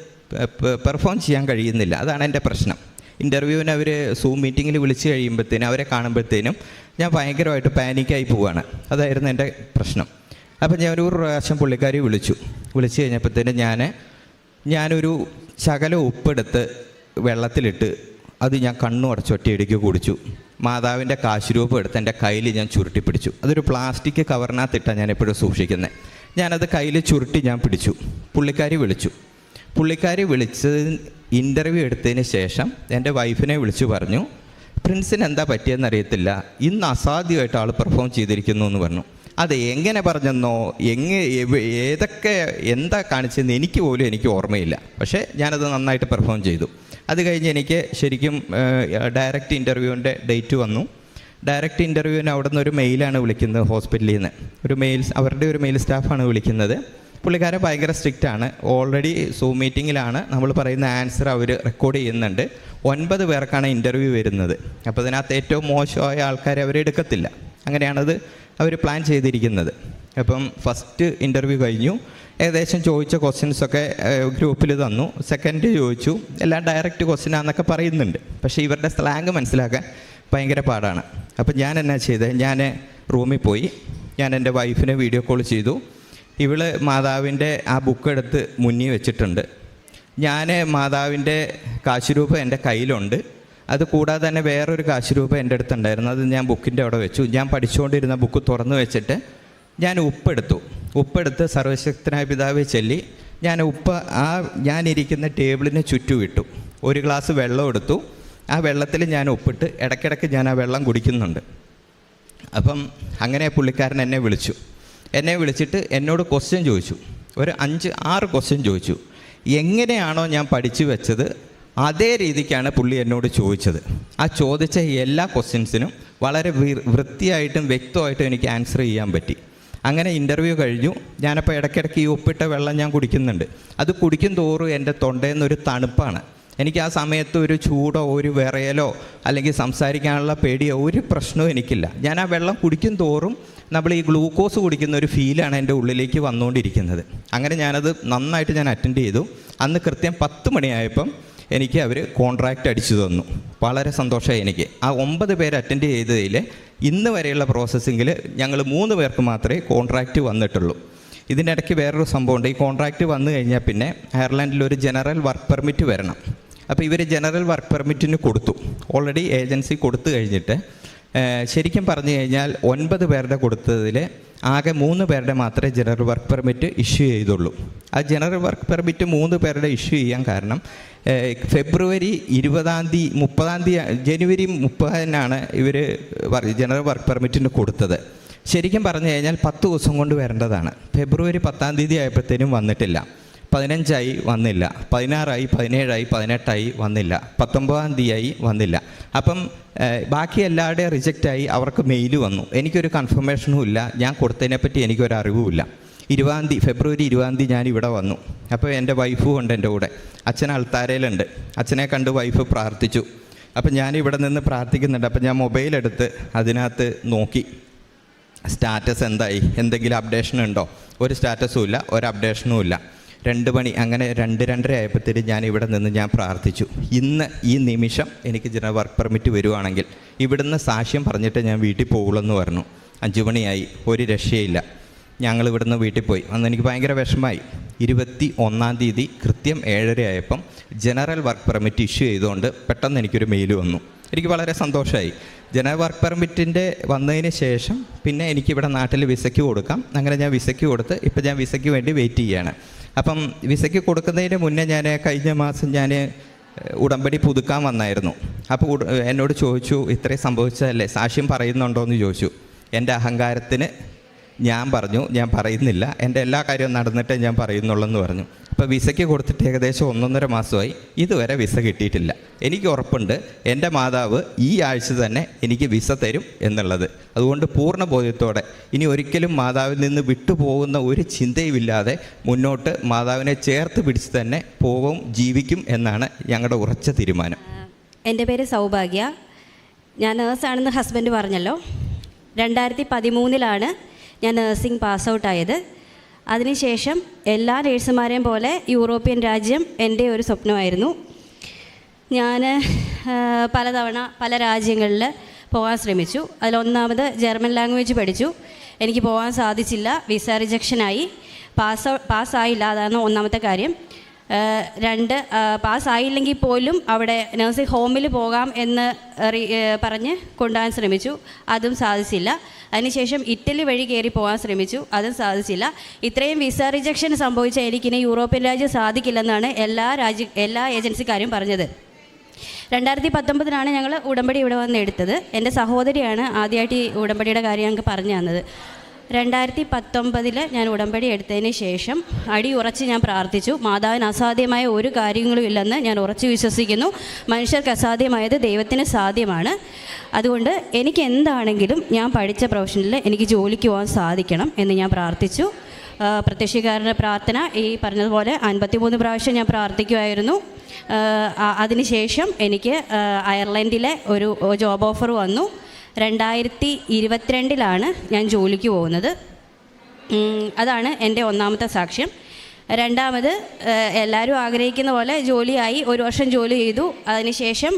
പെർഫോം ചെയ്യാൻ കഴിയുന്നില്ല. അതാണ് എൻ്റെ പ്രശ്നം. ഇൻ്റർവ്യൂവിന് അവർ സൂം മീറ്റിങ്ങിൽ വിളിച്ച് കഴിയുമ്പോഴത്തേനും അവരെ കാണുമ്പോഴത്തേനും ഞാൻ ഭയങ്കരമായിട്ട് പാനിക്കായി പോവുകയാണ്. അതായിരുന്നു എൻ്റെ പ്രശ്നം. അപ്പം ഞാൻ ഒരു പ്രാവശ്യം പുള്ളിക്കാരി വിളിച്ചു കഴിഞ്ഞപ്പോഴത്തേനും ഞാനൊരു ശകലം ഉപ്പെടുത്ത് വെള്ളത്തിലിട്ട് അത് ഞാൻ കണ്ണു അടച്ച് ഒറ്റയടിക്ക് കുടിച്ചു. മാതാവിൻ്റെ കാശുരൂപം എടുത്ത് എൻ്റെ കയ്യിൽ ഞാൻ ചുരുട്ടി പിടിച്ചു. അതൊരു പ്ലാസ്റ്റിക് കവറിനകത്തിട്ടാണ് ഞാൻ എപ്പോഴും സൂക്ഷിക്കുന്നത്. ഞാനത് കയ്യിൽ ചുരുട്ടി ഞാൻ പിടിച്ചു. പുള്ളിക്കാരി വിളിച്ച് ഇൻ്റർവ്യൂ എടുത്തതിന് ശേഷം എൻ്റെ വൈഫിനെ വിളിച്ചു പറഞ്ഞു, പ്രിൻസിന് എന്താ പറ്റിയെന്ന് അറിയത്തില്ല, ഇന്ന് അസാധ്യമായിട്ട് ആൾ പെർഫോം ചെയ്തിരിക്കുന്നു എന്ന് പറഞ്ഞു. അത് എങ്ങനെ പറഞ്ഞെന്നോ എന്താ കാണിച്ചതെന്ന് എനിക്ക് ഓർമ്മയില്ല. പക്ഷേ ഞാനത് നന്നായിട്ട് പെർഫോം ചെയ്തു. അത് കഴിഞ്ഞ് എനിക്ക് ശരിക്കും ഡയറക്റ്റ് ഇൻ്റർവ്യൂവിൻ്റെ ഡേറ്റ് വന്നു. ഡയറക്റ്റ് ഇൻ്റർവ്യൂവിന് അവിടെ നിന്ന് ഒരു മെയിലാണ് വിളിക്കുന്നത്, ഹോസ്പിറ്റലിൽ നിന്ന് അവരുടെ ഒരു മെയിൽ സ്റ്റാഫാണ് വിളിക്കുന്നത്. പുള്ളിക്കാരെ ഭയങ്കര സ്ട്രിക്റ്റ് ആണ്. ഓൾറെഡി സൂം മീറ്റിങ്ങിലാണ് നമ്മൾ പറയുന്ന ആൻസർ അവർ റെക്കോർഡ് ചെയ്യുന്നുണ്ട്. 9 പേർക്കാണ് ഇൻ്റർവ്യൂ വരുന്നത്. അപ്പോൾ അതിനകത്ത് ഏറ്റവും മോശമായ ആൾക്കാരെ അവരെടുക്കത്തില്ല. അങ്ങനെയാണത് അവർ പ്ലാൻ ചെയ്തിരിക്കുന്നത്. അപ്പം ഫസ്റ്റ് ഇൻ്റർവ്യൂ കഴിഞ്ഞു. ഏകദേശം ചോദിച്ച ക്വസ്റ്റ്യൻസൊക്കെ ഗ്രൂപ്പിൽ തന്നു. സെക്കൻഡ് ചോദിച്ചു, എല്ലാം ഡയറക്റ്റ് ക്വസ്റ്റ്യനാണെന്നൊക്കെ പറയുന്നുണ്ട്. പക്ഷേ ഇവരുടെ സ്ലാങ് മനസ്സിലാക്കാൻ ഭയങ്കര പാടാണ്. അപ്പം ഞാൻ എന്നാ ചെയ്തത്, ഞാൻ റൂമിൽ പോയി. ഞാൻ എൻ്റെ വൈഫിനെ വീഡിയോ കോൾ ചെയ്തു. ഇവള് മാതാവിൻ്റെ ആ ബുക്ക് എടുത്ത് മുന്നിൽ വെച്ചിട്ടുണ്ട്. ഞാൻ മാതാവിൻ്റെ കാശുരൂപം എൻ്റെ കയ്യിലുണ്ട്. അത് കൂടാതെ തന്നെ വേറൊരു കാശുരൂപം എൻ്റെ അടുത്തുണ്ടായിരുന്നു. അത് ഞാൻ ബുക്കിൻ്റെ അവിടെ വെച്ചു. ഞാൻ പഠിച്ചുകൊണ്ടിരുന്ന ബുക്ക് തുറന്നു വെച്ചിട്ട് ഞാൻ ഉപ്പെടുത്ത് സർവശക്തനായ പിതാവെ ചൊല്ലി ഞാനിരിക്കുന്ന ടേബിളിന് ചുറ്റും ഇട്ടു. ഒരു ഗ്ലാസ് വെള്ളം എടുത്തു. ആ വെള്ളത്തിൽ ഞാൻ ഉപ്പിട്ട് ഇടയ്ക്കിടയ്ക്ക് ഞാൻ ആ വെള്ളം കുടിക്കുന്നുണ്ട്. അപ്പം അങ്ങനെ പുള്ളിക്കാരൻ എന്നെ വിളിച്ചിട്ട് എന്നോട് ക്വസ്റ്റ്യൻ ചോദിച്ചു. ഒരു 5-6 ക്വസ്റ്റ്യൻ ചോദിച്ചു. എങ്ങനെയാണോ ഞാൻ പഠിച്ചു വെച്ചത് അതേ രീതിക്കാണ് പുള്ളി എന്നോട് ചോദിച്ചത്. ആ ചോദിച്ച എല്ലാ ക്വസ്റ്റ്യൻസിനും വളരെ വൃത്തിയായിട്ടും വ്യക്തമായിട്ടും എനിക്ക് ആൻസർ ചെയ്യാൻ പറ്റി. അങ്ങനെ ഇൻ്റർവ്യൂ കഴിഞ്ഞു. ഞാനപ്പോൾ ഇടയ്ക്കിടയ്ക്ക് ഈ ഉപ്പിട്ട വെള്ളം ഞാൻ കുടിക്കുന്നുണ്ട്. അത് കുടിക്കും തോറും എൻ്റെ തൊണ്ടയിൽ നിന്നൊരു തണുപ്പാണ്. എനിക്ക് ആ സമയത്ത് ഒരു ചൂടോ ഒരു വിറയലോ അല്ലെങ്കിൽ സംസാരിക്കാനുള്ള പേടിയോ ഒരു പ്രശ്നവും എനിക്കില്ല. ഞാൻ ആ വെള്ളം കുടിക്കും തോറും നമ്മൾ ഈ ഗ്ലൂക്കോസ് കുടിക്കുന്ന ഒരു ഫീലാണ് എൻ്റെ ഉള്ളിലേക്ക് വന്നുകൊണ്ടിരിക്കുന്നത്. അങ്ങനെ ഞാനത് നന്നായിട്ട് അറ്റൻഡ് ചെയ്തു. അന്ന് കൃത്യം 10 മണിയായപ്പം എനിക്ക് അവർ കോൺട്രാക്റ്റ് അടിച്ചു തന്നു. വളരെ സന്തോഷമായി എനിക്ക്. ആ 9 പേര് അറ്റൻഡ് ചെയ്തതിൽ ഇന്ന് വരെയുള്ള പ്രോസസ്സിങ്ങിൽ ഞങ്ങൾ 3 പേർക്ക് മാത്രമേ കോൺട്രാക്റ്റ് വന്നിട്ടുള്ളൂ. ഇതിനിടയ്ക്ക് വേറൊരു സംഭവമുണ്ട്. ഈ കോൺട്രാക്റ്റ് വന്നു കഴിഞ്ഞാൽ പിന്നെ അയർലൻഡിൽ ഒരു ജനറൽ വർക്ക് പെർമിറ്റ് വരണം. അപ്പോൾ ഇവർ ജനറൽ വർക്ക് പെർമിറ്റിന് കൊടുത്തു. ഓൾറെഡി ഏജൻസി കൊടുത്തു കഴിഞ്ഞിട്ട് ശരിക്കും പറഞ്ഞു കഴിഞ്ഞാൽ 9 പേരുടെ കൊടുത്തതിൽ ആകെ 3 പേരുടെ മാത്രമേ ജനറൽ വർക്ക് പെർമിറ്റ് ഇഷ്യൂ ചെയ്തുള്ളൂ. ആ ജനറൽ വർക്ക് പെർമിറ്റ് 3 പേരുടെ ഇഷ്യൂ ചെയ്യാൻ കാരണം ഫെബ്രുവരി 20-ാം തീയതി 30-ാം തീയതി ജനുവരി 30-നാണ് ഇവർ ജനറൽ വർക്ക് പെർമിറ്റിന് കൊടുത്തത്. ശരിക്കും പറഞ്ഞു കഴിഞ്ഞാൽ 10 ദിവസം കൊണ്ട് വരേണ്ടതാണ്. ഫെബ്രുവരി 10-ാം തീയതി ആയപ്പോഴത്തേനും വന്നിട്ടില്ല. 15-ആയി വന്നില്ല, 16-ആയി, 17-ആയി, 18-ആയി വന്നില്ല, 19-ാം തീയതിയായി വന്നില്ല. അപ്പം ബാക്കി എല്ലാവരുടെയും റിജക്റ്റായി. അവർക്ക് മെയിൽ വന്നു. എനിക്കൊരു കൺഫർമേഷനും ഇല്ല. ഞാൻ കൊടുത്തതിനെപ്പറ്റി എനിക്കൊരു അറിവുമില്ല. ഫെബ്രുവരി 20 ഞാൻ ഇവിടെ വന്നു. അപ്പോൾ എൻ്റെ വൈഫും ഉണ്ട് എൻ്റെ കൂടെ. അച്ഛൻ അൾത്താരയിലുണ്ട്. അച്ഛനെ കണ്ട് വൈഫ് പ്രാർത്ഥിച്ചു. അപ്പം ഞാനിവിടെ നിന്ന് പ്രാർത്ഥിക്കുന്നുണ്ട്. അപ്പം ഞാൻ മൊബൈലെടുത്ത് അതിനകത്ത് നോക്കി സ്റ്റാറ്റസ് എന്തായി, എന്തെങ്കിലും അപ്ഡേഷൻ ഉണ്ടോ. ഒരു സ്റ്റാറ്റസും ഇല്ല, ഒരു അപ്ഡേഷനും ഇല്ല. 2 മണി അങ്ങനെ 2-2:30 ആയപ്പോഴത്തേക്ക് ഞാൻ ഇവിടെ നിന്ന് ഞാൻ പ്രാർത്ഥിച്ചു. ഇന്ന് ഈ നിമിഷം എനിക്ക് ജനറൽ വർക്ക് പെർമിറ്റ് വരുവാണെങ്കിൽ ഇവിടുന്ന് സാക്ഷ്യം പറഞ്ഞിട്ട് ഞാൻ വീട്ടിൽ പോകുള്ളൂ പറഞ്ഞു. 5 മണിയായി, ഒരു രക്ഷയില്ല. ഞങ്ങൾ ഇവിടുന്ന് വീട്ടിൽ പോയി. അന്ന് എനിക്ക് ഭയങ്കര വിഷമമായി. 21-ാം തീയതി കൃത്യം 7:30 ആയപ്പം ജനറൽ വർക്ക് പെർമിറ്റ് ഇഷ്യൂ ചെയ്തുകൊണ്ട് പെട്ടെന്ന് എനിക്കൊരു മെയിൽ വന്നു. എനിക്ക് വളരെ സന്തോഷമായി. ജനറൽ വർക്ക് പെർമിറ്റിൻ്റെ വന്നതിന് ശേഷം പിന്നെ എനിക്കിവിടെ നാട്ടിൽ വിസയ്ക്ക് കൊടുക്കാം. അങ്ങനെ ഞാൻ വിസയ്ക്ക് കൊടുത്ത് ഇപ്പം ഞാൻ വിസയ്ക്ക് വേണ്ടി വെയിറ്റ് ചെയ്യുകയാണ്. അപ്പം വിസയ്ക്ക് കൊടുക്കുന്നതിന് മുന്നേ കഴിഞ്ഞ മാസം ഞാൻ ഉടമ്പടി പുതുക്കാൻ വന്നായിരുന്നു. അപ്പോൾ എന്നോട് ചോദിച്ചു, ഇത്രയും സംഭവിച്ചതല്ലേ, സാക്ഷ്യം പറയുന്നുണ്ടോ എന്ന് ചോദിച്ചു. എൻ്റെ അഹങ്കാരത്തിന് ഞാൻ പറഞ്ഞു ഞാൻ പറയുന്നില്ല, എൻ്റെ എല്ലാ കാര്യവും നടന്നിട്ടേ ഞാൻ പറയുന്നുള്ളെന്ന് പറഞ്ഞു. അപ്പോൾ വിസയ്ക്ക് കൊടുത്തിട്ട് ഏകദേശം 1.5 മാസമായി. ഇതുവരെ വിസ കിട്ടിയിട്ടില്ല. എനിക്ക് ഉറപ്പുണ്ട് എൻ്റെ മാതാവ് ഈ ആഴ്ച തന്നെ എനിക്ക് വിസ തരും എന്നുള്ളത്. അതുകൊണ്ട് പൂർണ്ണ ബോധ്യത്തോടെ ഇനി ഒരിക്കലും മാതാവിൽ നിന്ന് വിട്ടുപോകുന്ന ഒരു ചിന്തയുമില്ലാതെ മുന്നോട്ട് മാതാവിനെ ചേർത്ത് പിടിച്ച് തന്നെ പോകും, ജീവിക്കും എന്നാണ് ഞങ്ങളുടെ ഉറച്ച തീരുമാനം. എൻ്റെ പേര് സൗഭാഗ്യ. ഞാൻ നേഴ്സാണെന്ന് ഹസ്ബൻഡ് പറഞ്ഞല്ലോ. 2013 ഞാൻ നേഴ്സിംഗ് പാസ് ഔട്ടായത്. അതിനുശേഷം എല്ലാ നേഴ്സുമാരെയും പോലെ യൂറോപ്യൻ രാജ്യം എൻ്റെ ഒരു സ്വപ്നമായിരുന്നു. ഞാൻ പലതവണ പല രാജ്യങ്ങളിൽ പോകാൻ ശ്രമിച്ചു. അതിലൊന്നാമത് ജർമ്മൻ ലാംഗ്വേജ് പഠിച്ചു. എനിക്ക് പോകാൻ സാധിച്ചില്ല, വിസ റിജക്ഷനായി. പാസ്സായില്ല, അതാണ് ഒന്നാമത്തെ കാര്യം. 2 പാസ്സായില്ലെങ്കിൽ പോലും അവിടെ നഴ്സിംഗ് ഹോമിൽ പോകാം എന്ന് പറഞ്ഞ് കൊണ്ടുപോകാൻ ശ്രമിച്ചു, അതും സാധിച്ചില്ല. അതിനുശേഷം ഇറ്റലി വഴി കയറി പോകാൻ ശ്രമിച്ചു, അതും സാധിച്ചില്ല. ഇത്രയും വിസ റിജക്ഷൻ സംഭവിച്ച എനിക്കിനി യൂറോപ്യൻ രാജ്യം സാധിക്കില്ലെന്നാണ് എല്ലാ ഏജൻസിക്കാരും പറഞ്ഞത്. 2019 ഞങ്ങൾ ഉടമ്പടി ഇവിടെ വന്ന് എടുത്തത്. എൻ്റെ സഹോദരിയാണ് ആദ്യമായിട്ട് ഈ ഉടമ്പടിയുടെ കാര്യം ഞങ്ങൾക്ക് പറഞ്ഞു തന്നത്. 2019 ഞാൻ ഉടമ്പടി എടുത്തതിന് ശേഷം അടിയുറച്ച് ഞാൻ പ്രാർത്ഥിച്ചു. മാതാവിന് അസാധ്യമായ ഒരു കാര്യങ്ങളും ഇല്ലെന്ന് ഞാൻ ഉറച്ചു വിശ്വസിക്കുന്നു. മനുഷ്യർക്ക് അസാധ്യമായത് ദൈവത്തിന് സാധ്യമാണ്. അതുകൊണ്ട് എനിക്ക് എന്താണെങ്കിലും ഞാൻ പഠിച്ച പ്രൊഫഷനിൽ എനിക്ക് ജോലിക്ക് പോകാൻ സാധിക്കണം എന്ന് ഞാൻ പ്രാർത്ഥിച്ചു. പ്രത്യക്ഷീകരണ പ്രാർത്ഥന ഈ പറഞ്ഞതുപോലെ 53 പ്രാവശ്യം ഞാൻ പ്രാർത്ഥിക്കുമായിരുന്നു. അതിനുശേഷം എനിക്ക് അയർലൻഡിലെ ഒരു ജോബ് ഓഫർ വന്നു. 2022 ഞാൻ ജോലിക്ക് പോകുന്നത്. അതാണ് എൻ്റെ ഒന്നാമത്തെ സാക്ഷ്യം. രണ്ടാമത്, എല്ലാവരും ആഗ്രഹിക്കുന്ന പോലെ ജോലിയായി, 1 വർഷം ജോലി ചെയ്തു. അതിനുശേഷം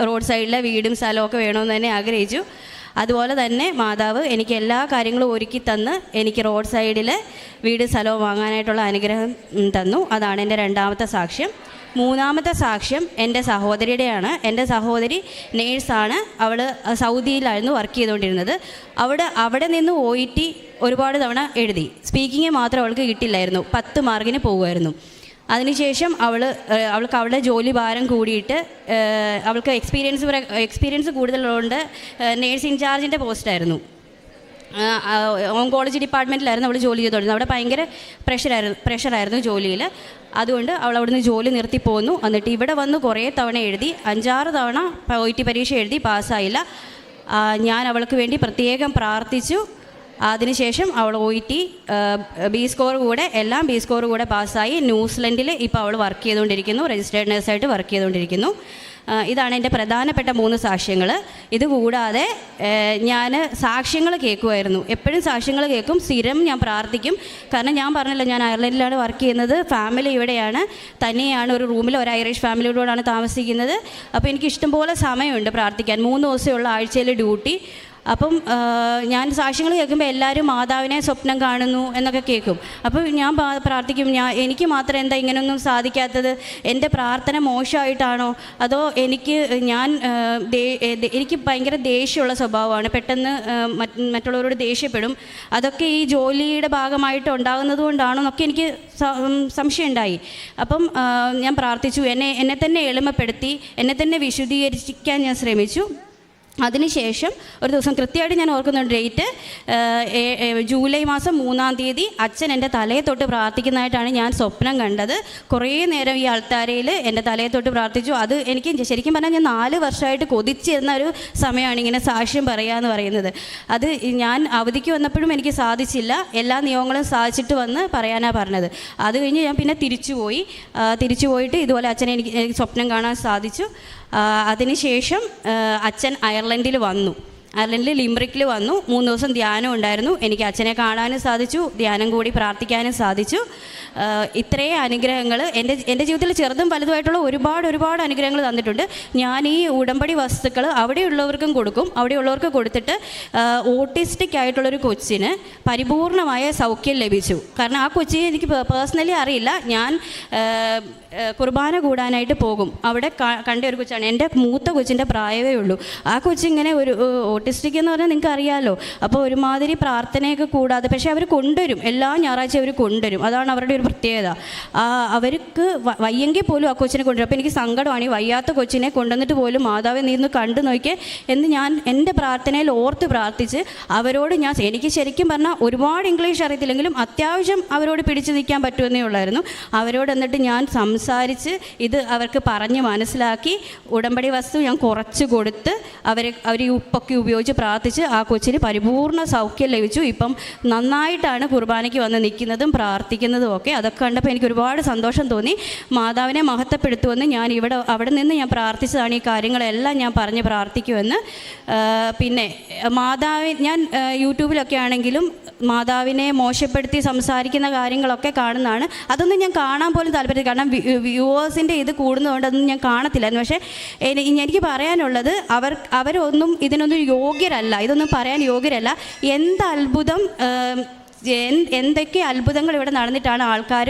റോഡ് സൈഡിലെ വീടും സ്ഥലമൊക്കെ വേണമെന്ന് തന്നെ ആഗ്രഹിച്ചു. അതുപോലെ തന്നെ മാതാവ് എനിക്ക് എല്ലാ കാര്യങ്ങളും ഒരുക്കി തന്ന് എനിക്ക് റോഡ് സൈഡിൽ വീട് സ്ഥലവും വാങ്ങാനായിട്ടുള്ള അനുഗ്രഹം തന്നു. അതാണ് എൻ്റെ രണ്ടാമത്തെ സാക്ഷ്യം. മൂന്നാമത്തെ സാക്ഷ്യം എൻ്റെ സഹോദരിയുടെയാണ്. എൻ്റെ സഹോദരി നേഴ്സാണ്. അവൾ സൗദിയിലായിരുന്നു വർക്ക് ചെയ്തുകൊണ്ടിരുന്നത്. അവിടെ നിന്ന് OET ഒരുപാട് തവണ എഴുതി. സ്പീക്കിങ് മാത്രം അവൾക്ക് കിട്ടില്ലായിരുന്നു. 10 മാർക്കിന് പോകുമായിരുന്നു. അതിനുശേഷം അവൾക്ക് അവളുടെ ജോലി ഭാരം കൂടിയിട്ട് അവൾക്ക് എക്സ്പീരിയൻസ് കൂടുതലുള്ളതുകൊണ്ട് നേഴ്സ് ഇൻചാർജിൻ്റെ പോസ്റ്റായിരുന്നു. ഓങ്കോളജി ഡിപ്പാർട്ട്മെൻറ്റിലായിരുന്നു അവൾ ജോലി ചെയ്തുകൊണ്ടിരുന്നത്. അവിടെ ഭയങ്കര പ്രഷറായിരുന്നു ജോലിയിൽ. അതുകൊണ്ട് അവൾ അവിടുന്ന് ജോലി നിർത്തി പോന്നു. എന്നിട്ട് ഇവിടെ വന്ന് കുറേ തവണ എഴുതി, 5-6 തവണ OET പരീക്ഷ എഴുതി, പാസ്സായില്ല. ഞാൻ അവൾക്ക് വേണ്ടി പ്രത്യേകം പ്രാർത്ഥിച്ചു. അതിനുശേഷം അവൾ OET B സ്കോർ കൂടെ പാസ്സായി. ന്യൂസിലൻഡിൽ ഇപ്പോൾ അവൾ വർക്ക് ചെയ്തുകൊണ്ടിരിക്കുന്നു, രജിസ്റ്റേർഡ് നഴ്സായിട്ട് വർക്ക് ചെയ്തുകൊണ്ടിരിക്കുന്നു. ഇതാണ് എൻ്റെ പ്രധാനപ്പെട്ട 3 സാക്ഷ്യങ്ങൾ. ഇതുകൂടാതെ ഞാൻ സാക്ഷ്യങ്ങൾ കേൾക്കുമായിരുന്നു. എപ്പോഴും സാക്ഷ്യങ്ങൾ കേൾക്കും, സ്ഥിരം ഞാൻ പ്രാർത്ഥിക്കും. കാരണം ഞാൻ പറഞ്ഞല്ലോ, ഞാൻ അയർലൻഡിലാണ് വർക്ക് ചെയ്യുന്നത്, ഫാമിലി ഇവിടെയാണ്, തന്നെയാണ് ഒരു റൂമിൽ ഒരു ഐറിഷ് ഫാമിലിയോടാണ് താമസിക്കുന്നത്. അപ്പോൾ എനിക്ക് ഇഷ്ടംപോലെ സമയമുണ്ട് പ്രാർത്ഥിക്കാൻ. 3 ദിവസമുള്ള ആഴ്ചയിൽ ഡ്യൂട്ടി. അപ്പം ഞാൻ സാക്ഷ്യങ്ങൾ കേൾക്കുമ്പോൾ എല്ലാവരും മാതാവിനെ സ്വപ്നം കാണുന്നു എന്നൊക്കെ കേൾക്കും. അപ്പോൾ ഞാൻ പ്രാർത്ഥിക്കും, എനിക്ക് മാത്രം എന്താ ഇങ്ങനെയൊന്നും സാധിക്കാത്തത്? എൻ്റെ പ്രാർത്ഥന മോശമായിട്ടാണോ? അതോ എനിക്ക് ഭയങ്കര ദേഷ്യമുള്ള സ്വഭാവമാണ്. പെട്ടെന്ന് മറ്റുള്ളവരോട് ദേഷ്യപ്പെടും. അതൊക്കെ ഈ ജോലിയുടെ ഭാഗമായിട്ട് ഉണ്ടാകുന്നത് കൊണ്ടാണോ എന്നൊക്കെ എനിക്ക് സംശയമുണ്ടായി. അപ്പം ഞാൻ പ്രാർത്ഥിച്ചു, എന്നെ തന്നെ എളിമപ്പെടുത്തി, എന്നെ തന്നെ വിശുദ്ധീകരിക്കാൻ ഞാൻ ശ്രമിച്ചു. അതിനുശേഷം ഒരു ദിവസം കൃത്യമായിട്ട് ഞാൻ ഓർക്കുന്ന ഡേറ്റ്, ജൂലൈ മാസം 3-ാം തീയതി അച്ഛൻ എൻ്റെ തലയെ തൊട്ട് പ്രാർത്ഥിക്കുന്നതായിട്ടാണ് ഞാൻ സ്വപ്നം കണ്ടത്. കുറേ നേരം ഈ അൾത്താരയിൽ എൻ്റെ തലയെ തൊട്ട് പ്രാർത്ഥിച്ചു. അത് എനിക്ക് ശരിക്കും പറഞ്ഞാൽ ഞാൻ 4 വർഷമായിട്ട് കൊതിച്ചിരുന്ന ഒരു സമയമാണ് ഇങ്ങനെ സാക്ഷ്യം പറയുക പറയുന്നത്. അത് ഞാൻ അവധിക്ക് വന്നപ്പോഴും എനിക്ക് സാധിച്ചില്ല. എല്ലാ നിയമങ്ങളും സാധിച്ചിട്ട് വന്ന് പറയാനാണ് പറഞ്ഞത്. അത് കഴിഞ്ഞ് ഞാൻ പിന്നെ തിരിച്ചു പോയിട്ട് ഇതുപോലെ അച്ഛനെ എനിക്ക് സ്വപ്നം കാണാൻ സാധിച്ചു. അതിനുശേഷം അച്ഛൻ അയർലൻഡിൽ ലിംബ്രിക്കിൽ വന്നു. 3 ദിവസം ധ്യാനം ഉണ്ടായിരുന്നു. എനിക്ക് അച്ഛനെ കാണാനും സാധിച്ചു, ധ്യാനം കൂടി പ്രാർത്ഥിക്കാനും സാധിച്ചു. ഇത്രയും അനുഗ്രഹങ്ങൾ എൻ്റെ ജീവിതത്തിൽ ചെറുതും വലുതുമായിട്ടുള്ള ഒരുപാട് അനുഗ്രഹങ്ങൾ തന്നിട്ടുണ്ട്. ഞാൻ ഈ ഉടമ്പടി വസ്തുക്കൾ അവിടെയുള്ളവർക്കും കൊടുക്കും. അവിടെയുള്ളവർക്ക് കൊടുത്തിട്ട് ഓട്ടിസ്റ്റിക് ആയിട്ടുള്ളൊരു കൊച്ചിന് പരിപൂർണമായ സൗഖ്യം ലഭിച്ചു. കാരണം ആ കൊച്ചിനെ എനിക്ക് പേഴ്സണലി അറിയില്ല. ഞാൻ കുർബാന കൂടാനായിട്ട് പോകും. അവിടെ കണ്ട ഒരു കൊച്ചാണ്. എൻ്റെ മൂത്ത കൊച്ചിൻ്റെ പ്രായമേ ഉള്ളൂ. ആ കൊച്ചിങ്ങനെ ഒരു ഓട്ടിസ്റ്റിക് എന്ന് പറഞ്ഞാൽ നിങ്ങൾക്ക് അറിയാമല്ലോ. അപ്പോൾ ഒരുമാതിരി പ്രാർത്ഥനയൊക്കെ കൂടാതെ, പക്ഷേ അവർ കൊണ്ടുവരും, എല്ലാ ഞായറാഴ്ചയും അവർ കൊണ്ടുവരും. അതാണ് അവരുടെ ഒരു പ്രത്യേകത. അവർക്ക് വയ്യെങ്കിൽ പോലും ആ കൊച്ചിനെ കൊണ്ടുവരും. അപ്പോൾ എനിക്ക് സങ്കടമാണ്, ഈ വയ്യാത്ത കൊച്ചിനെ കൊണ്ടുവന്നിട്ട് പോലും മാതാവെ നീ ഒന്ന് കണ്ടു നോക്കിയേ എന്ന് ഞാൻ എൻ്റെ പ്രാർത്ഥനയിൽ ഓർത്ത് പ്രാർത്ഥിച്ച് അവരോട് എനിക്ക് ശരിക്കും പറഞ്ഞാൽ ഒരുപാട് ഇംഗ്ലീഷ് അറിയത്തില്ലെങ്കിലും അത്യാവശ്യം അവരോട് പിടിച്ചു നിൽക്കാൻ പറ്റുമെന്നേ ഉള്ളായിരുന്നു. അവരോട് എന്നിട്ട് ഞാൻ സംസാരിച്ച് ഇത് അവർക്ക് പറഞ്ഞ് മനസ്സിലാക്കി ഉടമ്പടി വസ്തു ഞാൻ കുറച്ച് കൊടുത്ത് അവർ ഈ ഉപ്പൊക്കെ ഉപയോഗിച്ച് പ്രാർത്ഥിച്ച് ആ കൊച്ചിന് പരിപൂർണ്ണ സൗഖ്യം ലഭിച്ചു. ഇപ്പം നന്നായിട്ടാണ് കുർബാനയ്ക്ക് വന്ന് നിൽക്കുന്നതും പ്രാർത്ഥിക്കുന്നതും ഒക്കെ. അതൊക്കെ കണ്ടപ്പോൾ എനിക്ക് ഒരുപാട് സന്തോഷം തോന്നി. മാതാവിനെ മഹത്വപ്പെടുത്തുമെന്ന് ഞാൻ അവിടെ നിന്ന് ഞാൻ പ്രാർത്ഥിച്ചതാണ്. ഈ കാര്യങ്ങളെല്ലാം ഞാൻ പറഞ്ഞ് പ്രാർത്ഥിക്കുമെന്ന്. പിന്നെ ഞാൻ യൂട്യൂബിലൊക്കെ ആണെങ്കിലും മാതാവിനെ മോശപ്പെടുത്തി സംസാരിക്കുന്ന കാര്യങ്ങളൊക്കെ കാണുന്നതാണ്. അതൊന്നും ഞാൻ കാണാൻ പോലും താല്പര്യം, കാരണം വ്യൂവേഴ്സിൻ്റെ ഇത് കൂടുന്നതുകൊണ്ട് അതൊന്നും ഞാൻ കാണത്തില്ലായിരുന്നു. പക്ഷേ എനിക്ക് പറയാനുള്ളത് അവരൊന്നും ഇതിനൊന്നും യോഗ്യരല്ല, ഇതൊന്നും പറയാൻ യോഗ്യരല്ല. എന്ത് അത്ഭുതം, എന്തൊക്കെ അത്ഭുതങ്ങൾ ഇവിടെ നടന്നിട്ടാണ് ആൾക്കാർ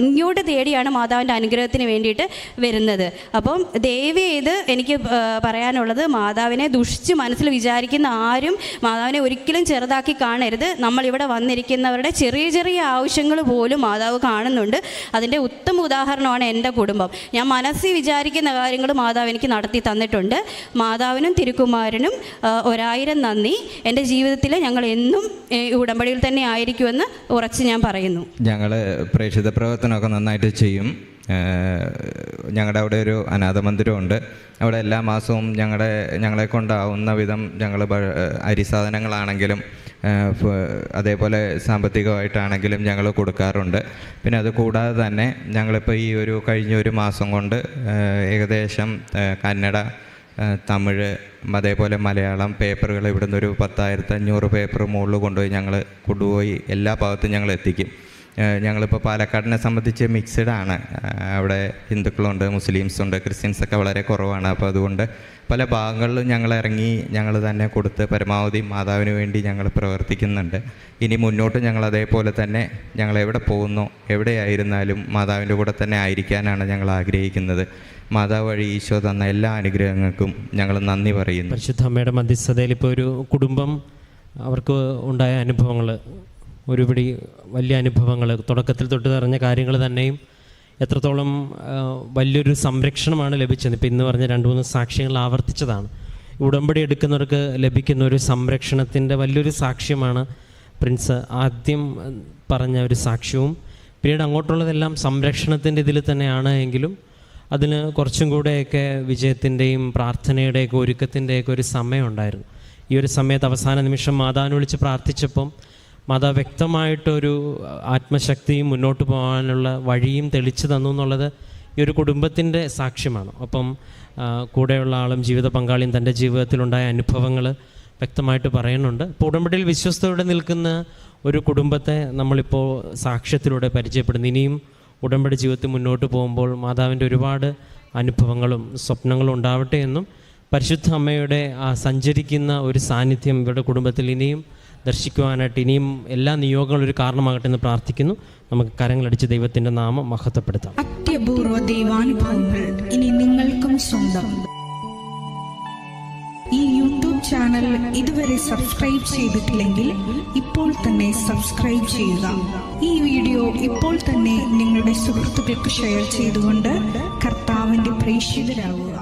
ഇങ്ങോട്ട് തേടിയാണ് മാതാവിൻ്റെ അനുഗ്രഹത്തിന് വേണ്ടിയിട്ട് വരുന്നത്. അപ്പം ദയവ് ചെയ്ത് എനിക്ക് പറയാനുള്ളത്, മാതാവിനെ ദുഷിച്ച് മനസ്സിൽ വിചാരിക്കുന്ന ആരും മാതാവിനെ ഒരിക്കലും ചെറുതാക്കി കാണരുത്. നമ്മളിവിടെ വന്നിരിക്കുന്നവരുടെ ചെറിയ ആവശ്യങ്ങൾ പോലും മാതാവ് കാണുന്നുണ്ട്. അതിൻ്റെ ഉത്തമ ഉദാഹരണമാണ് എൻ്റെ കുടുംബം. ഞാൻ മനസ്സിൽ വിചാരിക്കുന്ന കാര്യങ്ങൾ മാതാവ് എനിക്ക് നടത്തി തന്നിട്ടുണ്ട്. മാതാവിനും തിരുക്കുമാരനും 1000 നന്ദി. എൻ്റെ ജീവിതത്തിൽ ഞങ്ങൾ എന്നും ഉടമ്പടിയിൽ തന്നെ ആയിരിക്കുമെന്ന് ഉറച്ച് ഞാൻ പറയുന്നു. ഞങ്ങൾ പ്രേക്ഷിത പ്രവർത്തനമൊക്കെ നന്നായിട്ട് ചെയ്യും. ഞങ്ങളുടെ അവിടെ ഒരു അനാഥ മന്ദിരമുണ്ട്. അവിടെ എല്ലാ മാസവും ഞങ്ങളെ കൊണ്ടാവുന്ന വിധം ഞങ്ങൾ അരി സാധനങ്ങളാണെങ്കിലും അതേപോലെ സാമ്പത്തികമായിട്ടാണെങ്കിലും ഞങ്ങൾ കൊടുക്കാറുണ്ട്. പിന്നെ അത് കൂടാതെ തന്നെ ഞങ്ങളിപ്പോൾ ഈ കഴിഞ്ഞ ഒരു മാസം കൊണ്ട് ഏകദേശം കന്നഡ, തമിഴ്, അതേപോലെ മലയാളം പേപ്പറുകൾ ഇവിടുന്ന് ഒരു 10,500 പേപ്പർ മുകളിൽ കൊണ്ടുപോയി എല്ലാ ഭാഗത്തും ഞങ്ങൾ എത്തിക്കും. ഞങ്ങളിപ്പോൾ പാലക്കാടിനെ സംബന്ധിച്ച് മിക്സഡാണ്. അവിടെ ഹിന്ദുക്കളുണ്ട്, മുസ്ലിംസുണ്ട്, ക്രിസ്ത്യൻസൊക്കെ വളരെ കുറവാണ്. അപ്പോൾ അതുകൊണ്ട് പല ഭാഗങ്ങളിലും ഞങ്ങൾ തന്നെ കൊടുത്ത് പരമാവധി മാതാവിന് വേണ്ടി ഞങ്ങൾ പ്രവർത്തിക്കുന്നുണ്ട്. ഇനി മുന്നോട്ട് ഞങ്ങൾ അതേപോലെ തന്നെ ഞങ്ങൾ എവിടെ പോകുന്നു, എവിടെയായിരുന്നാലും മാതാവിൻ്റെ കൂടെ തന്നെ ആയിരിക്കാനാണ് ഞങ്ങൾ ആഗ്രഹിക്കുന്നത്. മാതാവ് വഴി ഈശോ തന്ന എല്ലാ അനുഗ്രഹങ്ങൾക്കും ഞങ്ങൾ നന്ദി പറയുന്നു. പരിശുദ്ധ അമ്മയുടെ മധ്യസ്ഥതയിൽ ഇപ്പോൾ ഒരു കുടുംബം, അവർക്ക് ഉണ്ടായ അനുഭവങ്ങൾ, ഒരുപിടി വലിയ അനുഭവങ്ങൾ, തുടക്കത്തിൽ തൊട്ട് പറഞ്ഞ കാര്യങ്ങൾ തന്നെയും എത്രത്തോളം വലിയൊരു സംരക്ഷണമാണ് ലഭിച്ചത്. ഇപ്പോൾ ഇന്ന് പറഞ്ഞ 2-3 സാക്ഷ്യങ്ങൾ ആവർത്തിച്ചതാണ്. ഉടമ്പടി എടുക്കുന്നവർക്ക് ലഭിക്കുന്ന ഒരു സംരക്ഷണത്തിൻ്റെ വലിയൊരു സാക്ഷ്യമാണ് പ്രിൻസ് ആദ്യം പറഞ്ഞ ഒരു സാക്ഷ്യവും. പിന്നീട് അങ്ങോട്ടുള്ളതെല്ലാം സംരക്ഷണത്തിൻ്റെ ഇതിൽ തന്നെയാണ് എങ്കിലും അതിന് കുറച്ചും കൂടെയൊക്കെ വിജയത്തിൻ്റെയും പ്രാർത്ഥനയുടെയൊക്കെ ഒരുക്കത്തിൻ്റെയൊക്കെ ഒരു സമയമുണ്ടായിരുന്നു. ഈ ഒരു സമയത്ത് അവസാന നിമിഷം മാതാവിനെ വിളിച്ച് പ്രാർത്ഥിച്ചപ്പം മാതാവ് വ്യക്തമായിട്ടൊരു ആത്മശക്തിയും മുന്നോട്ട് പോകാനുള്ള വഴിയും തെളിച്ചു തന്നു എന്നുള്ളത് ഈ ഒരു കുടുംബത്തിൻ്റെ സാക്ഷ്യമാണ്. ഒപ്പം കൂടെയുള്ള ആളും ജീവിത പങ്കാളിയും തൻ്റെ ജീവിതത്തിലുണ്ടായ അനുഭവങ്ങൾ വ്യക്തമായിട്ട് പറയുന്നുണ്ട്. ഇപ്പോൾ ഉടമ്പടിയിൽ വിശ്വസ്തയോടെ നിൽക്കുന്ന ഒരു കുടുംബത്തെ നമ്മളിപ്പോൾ സാക്ഷ്യത്തിലൂടെ പരിചയപ്പെടുന്നു. ഇനിയും ഉടമ്പടി ജീവിതത്തിൽ മുന്നോട്ട് പോകുമ്പോൾ മാതാവിൻ്റെ ഒരുപാട് അനുഭവങ്ങളും സ്വപ്നങ്ങളും ഉണ്ടാവട്ടെ എന്നും പരിശുദ്ധ അമ്മയുടെ ആ സഞ്ചരിക്കുന്ന ഒരു സാന്നിധ്യം ഇവരുടെ കുടുംബത്തിൽ ഇനിയും ദർശിക്കുവാനായിട്ട് ഇനിയും എല്ലാ നിയോഗങ്ങളും ഒരു കാരണമാകട്ടെ എന്ന് പ്രാർത്ഥിക്കുന്നു. നമുക്ക് കരങ്ങളടിച്ച് ദൈവത്തിൻ്റെ നാമം മഹത്വപ്പെടുത്താം. അത്യപൂർവ ദൈവാനുഭവങ്ങൾ ഇനി നിങ്ങൾക്കും സ്വന്തം. ഈ യൂട്യൂബ് ചാനൽ ഇതുവരെ സബ്സ്ക്രൈബ് ചെയ്തിട്ടില്ലെങ്കിൽ ഇപ്പോൾ തന്നെ സബ്സ്ക്രൈബ് ചെയ്യുക. ഈ വീഡിയോ ഇപ്പോൾ തന്നെ നിങ്ങളുടെ സുഹൃത്തുക്കൾക്ക് ഷെയർ ചെയ്തുകൊണ്ട് കർത്താവിൻ്റെ പ്രേക്ഷിതരാകുക.